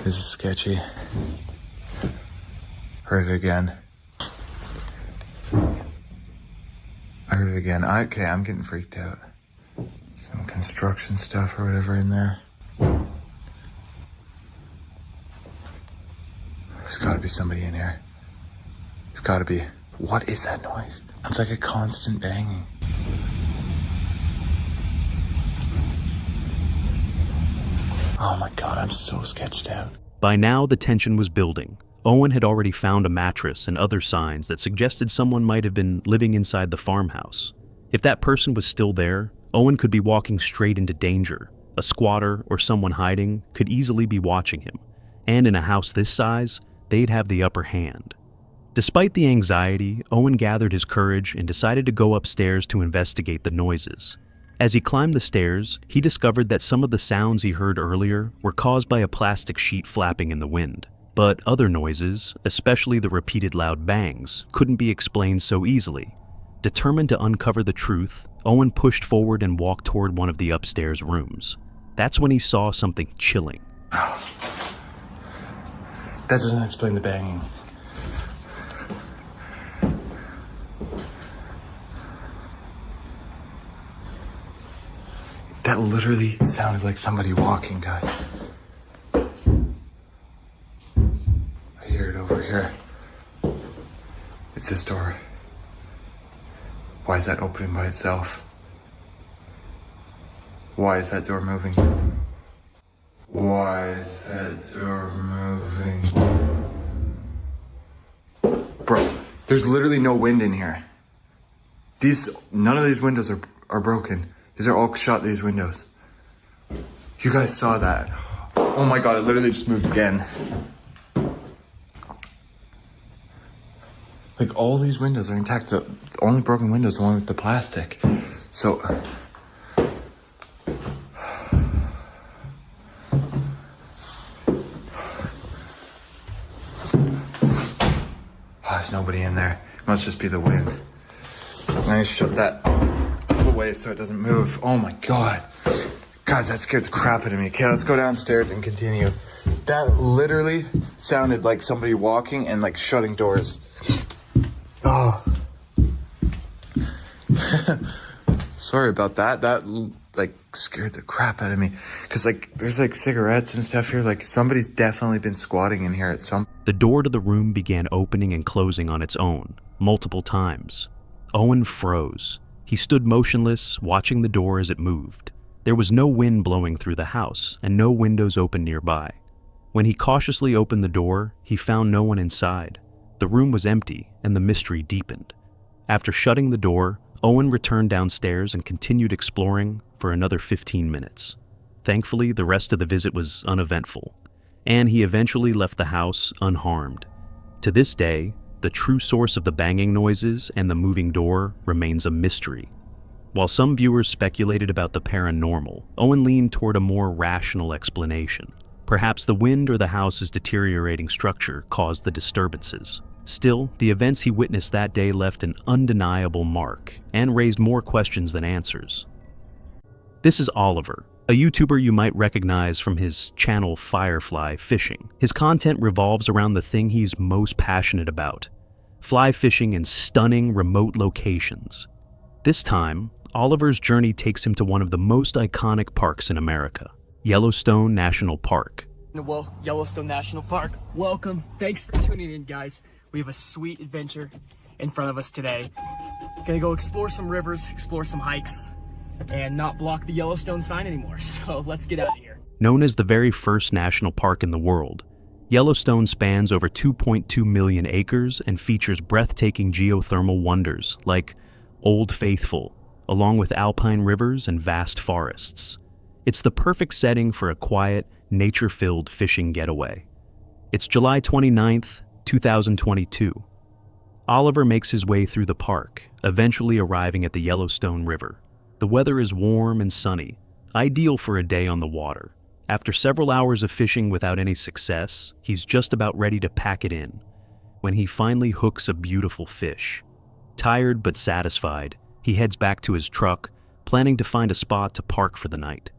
This is sketchy. Heard it again. I heard it again. Okay, I'm getting freaked out. Some construction stuff or whatever in there. There's gotta be somebody in here. There's gotta be. What is that noise? It's like a constant banging. Oh my God, I'm so sketched out. By now, the tension was building. Owen had already found a mattress and other signs that suggested someone might have been living inside the farmhouse. If that person was still there, Owen could be walking straight into danger. A squatter or someone hiding could easily be watching him. And in a house this size, they'd have the upper hand. Despite the anxiety, Owen gathered his courage and decided to go upstairs to investigate the noises. As he climbed the stairs, he discovered that some of the sounds he heard earlier were caused by a plastic sheet flapping in the wind. But other noises, especially the repeated loud bangs, couldn't be explained so easily. Determined to uncover the truth, Owen pushed forward and walked toward one of the upstairs rooms. That's when he saw something chilling. That doesn't explain the banging. That literally sounded like somebody walking, guys. I hear it over here. It's this door. Why is that opening by itself? Why is that door moving? Why is that door moving? Bro, there's literally no wind in here. None of these windows are broken. These are all shut, these windows. You guys saw that. Oh my God, it literally just moved again. Like, all these windows are intact. The only broken window is the one with the plastic. So, there's nobody in there. It must just be the wind. I need to shut that away so it doesn't move. Oh my God. Guys, that scared the crap out of me. Okay, let's go downstairs and continue. That literally sounded like somebody walking and like shutting doors. Oh. Sorry about that. That like scared the crap out of me. Cause like there's like cigarettes and stuff here. Like somebody's definitely been squatting in here at some. The door to the room began opening and closing on its own, multiple times. Owen froze. He stood motionless, watching the door as it moved. There was no wind blowing through the house, and no windows open nearby. When he cautiously opened the door, he found no one inside. The room was empty, and the mystery deepened. After shutting the door, Owen returned downstairs and continued exploring for another 15 minutes. Thankfully, the rest of the visit was uneventful, and he eventually left the house unharmed. To this day, the true source of the banging noises and the moving door remains a mystery. While some viewers speculated about the paranormal, Owen leaned toward a more rational explanation. Perhaps the wind or the house's deteriorating structure caused the disturbances. Still, the events he witnessed that day left an undeniable mark and raised more questions than answers. This is Oliver, a YouTuber you might recognize from his channel Firefly Fishing. His content revolves around the thing he's most passionate about: fly fishing in stunning remote locations. This time, Oliver's journey takes him to one of the most iconic parks in America, Yellowstone National Park. Well, Yellowstone National Park, welcome. Thanks for tuning in, guys. We have a sweet adventure in front of us today. Gonna go explore some rivers, explore some hikes, and not block the Yellowstone sign anymore. So let's get out of here. Known as the very first national park in the world, Yellowstone spans over 2.2 million acres and features breathtaking geothermal wonders like Old Faithful, along with alpine rivers and vast forests. It's the perfect setting for a quiet, nature-filled fishing getaway. It's July 29th, 2022. Oliver makes his way through the park, eventually arriving at the Yellowstone River. The weather is warm and sunny, ideal for a day on the water. After several hours of fishing without any success, he's just about ready to pack it in when he finally hooks a beautiful fish. Tired but satisfied, he heads back to his truck, planning to find a spot to park for the night.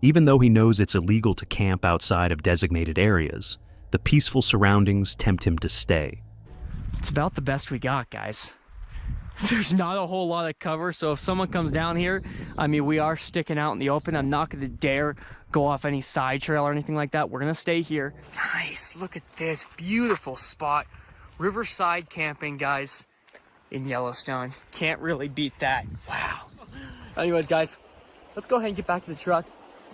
Even though he knows it's illegal to camp outside of designated areas, the peaceful surroundings tempt him to stay. It's about the best we got, guys. There's not a whole lot of cover, so if someone comes down here, I mean, we are sticking out in the open. I'm not going to dare go off any side trail or anything like that. We're going to stay here. Nice, look at this beautiful spot. Riverside camping, guys, in Yellowstone. Can't really beat that. Wow. Anyways, guys, let's go ahead and get back to the truck.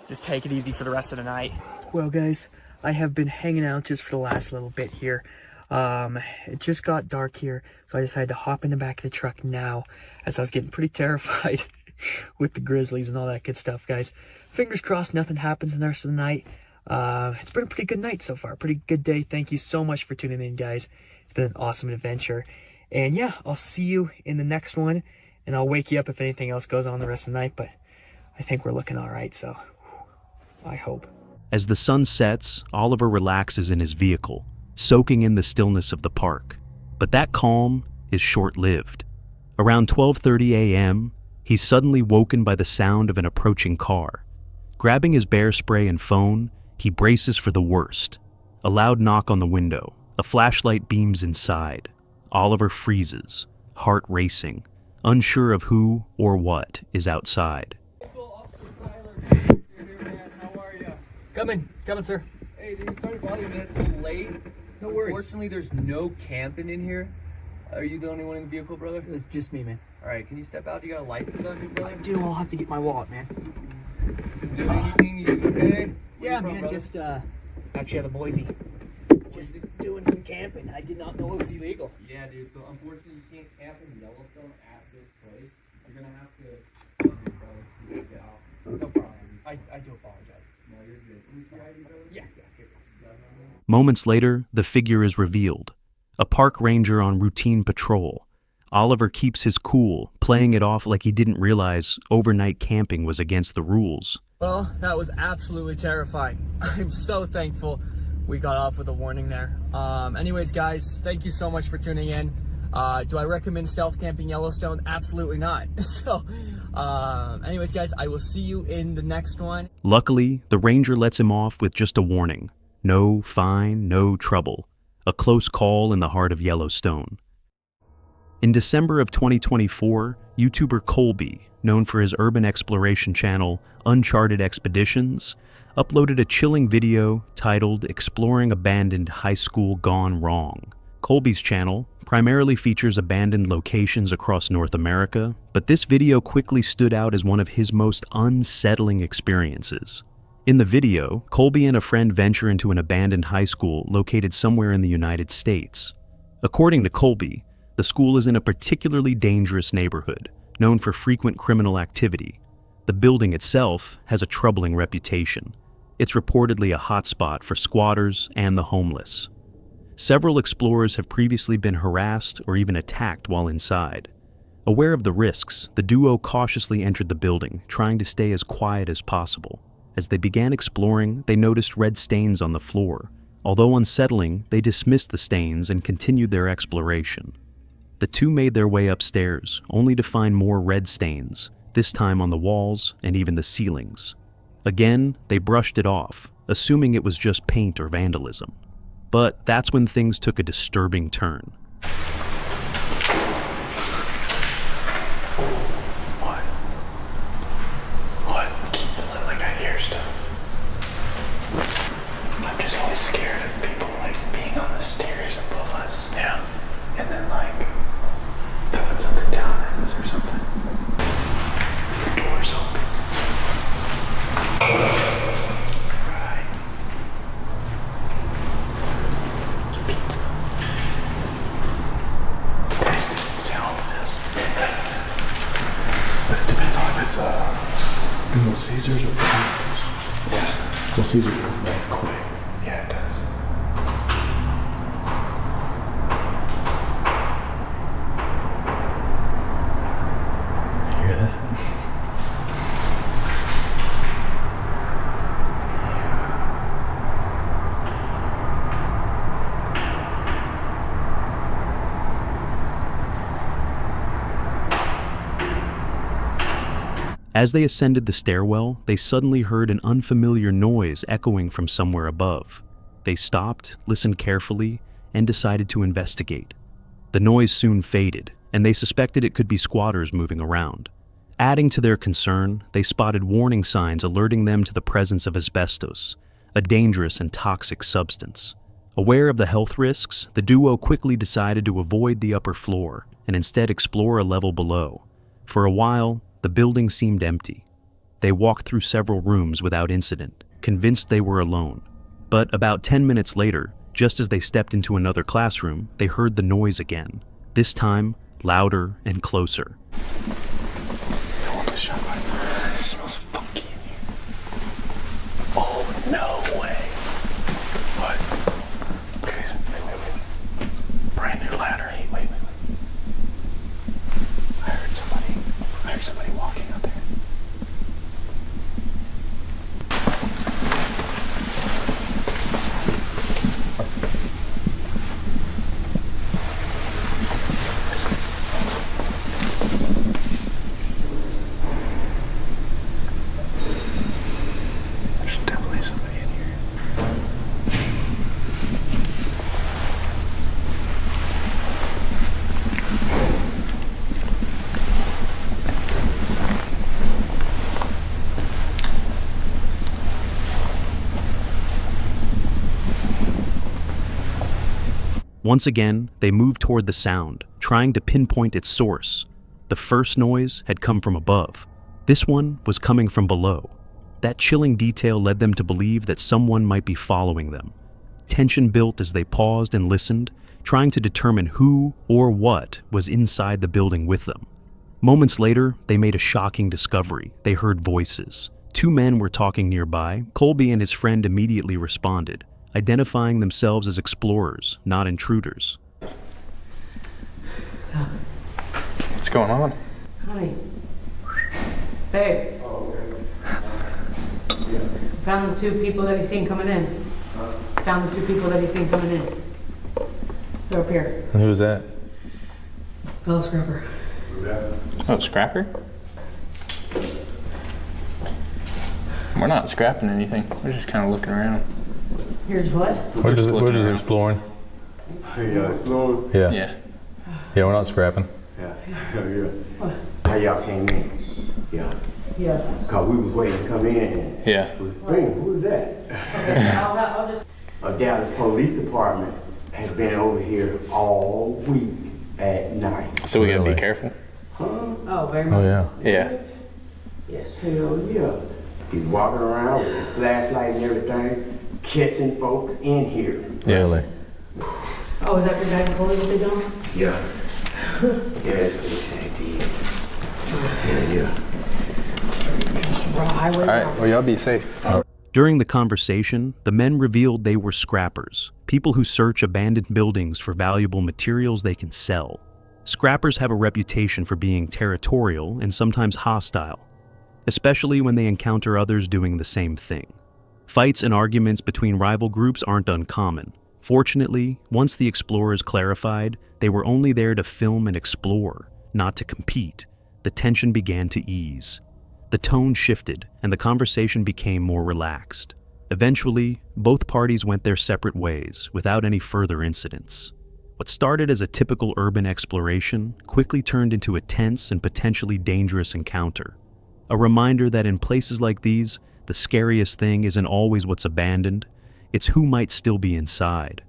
Just take it easy for the rest of the night. Well, guys, I have been hanging out just for the last little bit here. It just got dark here, so I decided to hop in the back of the truck now, as I was getting pretty terrified with the grizzlies and all that good stuff, guys. Fingers crossed nothing happens in the rest of the night. It's been a pretty good night so far, pretty good day. Thank you so much for tuning in, guys. It's been an awesome adventure. And yeah, I'll see you in the next one, and I'll wake you up if anything else goes on the rest of the night, but I think we're looking all right, so I hope. As the sun sets, Oliver relaxes in his vehicle, soaking in the stillness of the park. But that calm is short-lived. Around 12:30 a.m., he's suddenly woken by the sound of an approaching car. Grabbing his bear spray and phone, he braces for the worst. A loud knock on the window. A flashlight beams inside. Oliver freezes, heart racing, unsure of who or what is outside. Coming, sir. Hey, dude, sorry to bother you, man. It's a little late. No worries. Unfortunately, there's no camping in here. Are you the only one in the vehicle, brother? It's just me, man. All right, can you step out? You got a license on you, brother? I do. I'll have to get my wallet, man. Do anything? You okay? Yeah, from, man. brother? Just actually out of Boise. Just doing some camping. I did not know it was illegal. Yeah, dude. So unfortunately, you can't camp in Yellowstone at this place. You're gonna have to get off. No problem. I do apologize. No, you're good. Can you see ID, brother? Yeah. Here. Moments later, the figure is revealed. A park ranger on routine patrol. Oliver keeps his cool, playing it off like he didn't realize overnight camping was against the rules. Well, that was absolutely terrifying. I'm so thankful we got off with a warning there. Anyways, guys, thank you so much for tuning in. Do I recommend stealth camping Yellowstone? Absolutely not. So, anyways, guys, I will see you in the next one. Luckily, the ranger lets him off with just a warning. No fine, no trouble. A close call in the heart of Yellowstone. In December of 2024, YouTuber Colby, known for his urban exploration channel Uncharted Expeditions, uploaded a chilling video titled Exploring Abandoned High School Gone Wrong. Colby's channel primarily features abandoned locations across North America, but this video quickly stood out as one of his most unsettling experiences. In the video, Colby and a friend venture into an abandoned high school located somewhere in the United States. According to Colby, the school is in a particularly dangerous neighborhood, known for frequent criminal activity. The building itself has a troubling reputation. It's reportedly a hotspot for squatters and the homeless. Several explorers have previously been harassed or even attacked while inside. Aware of the risks, the duo cautiously entered the building, trying to stay as quiet as possible. As they began exploring, they noticed red stains on the floor. Although unsettling, they dismissed the stains and continued their exploration. The two made their way upstairs, only to find more red stains, this time on the walls and even the ceilings. Again, they brushed it off, assuming it was just paint or vandalism. But that's when things took a disturbing turn. What? I keep feeling like I hear stuff. I'm just always scared of people like being on the stairs above us. Yeah. And then like throwing something down at us or something. The door's open. Right. Pizza. Taste it and sound this. But it depends on if it's Little Caesars or Domino's. Yeah. Little Caesars goes back quick. Yeah, it does. You hear that? As they ascended the stairwell, they suddenly heard an unfamiliar noise echoing from somewhere above. They stopped, listened carefully, and decided to investigate. The noise soon faded, and they suspected it could be squatters moving around. Adding to their concern, they spotted warning signs alerting them to the presence of asbestos, a dangerous and toxic substance. Aware of the health risks, the duo quickly decided to avoid the upper floor and instead explore a level below. For a while, the building seemed empty. They walked through several rooms without incident, convinced they were alone. But about 10 minutes later, just as they stepped into another classroom, they heard the noise again, this time louder and closer. It's all the shot lights. It smells funky in here. Oh, no way. What? Look at this. Wait. Brand new ladder. Hey, wait. I heard somebody walking out there. There's definitely somebody in here. Once again, they moved toward the sound, trying to pinpoint its source. The first noise had come from above. This one was coming from below. That chilling detail led them to believe that someone might be following them. Tension built as they paused and listened, trying to determine who or what was inside the building with them. Moments later, they made a shocking discovery. They heard voices. Two men were talking nearby. Colby and his friend immediately responded, identifying themselves as explorers, not intruders. What's going on? Honey. Babe. Found the two people that he's seen coming in. Found the two people that he's seen coming in. They're up here. And who was that? Fellow scrapper. Oh, scrapper? We're not scrapping anything. We're just kind of looking around. Here's what? We're just exploring. Yeah, exploring? Yeah. Yeah. Yeah, we're not scrapping. Yeah. How y'all came in? Yeah. Yeah. Cause we was waiting to come in and Yeah. who was that? I'll just... Dallas Police Department has been over here all week at night. So we gotta be careful. Huh? Oh, very much. Oh, yeah. Yeah. Yes. Hell yeah. He's walking around with a flashlight and everything, catching folks in here. Really? Oh, is that your guy told you what they done? Yeah. Yes, they did. Yeah. All right, well, y'all be safe. During the conversation, the men revealed they were scrappers, people who search abandoned buildings for valuable materials they can sell. Scrappers have a reputation for being territorial and sometimes hostile, especially when they encounter others doing the same thing. Fights and arguments between rival groups aren't uncommon. Fortunately, once the explorers clarified, they were only there to film and explore, not to compete. the tension began to ease. The tone shifted, and the conversation became more relaxed. Eventually, both parties went their separate ways, without any further incidents. What started as a typical urban exploration quickly turned into a tense and potentially dangerous encounter. A reminder that in places like these, the scariest thing isn't always what's abandoned, it's who might still be inside.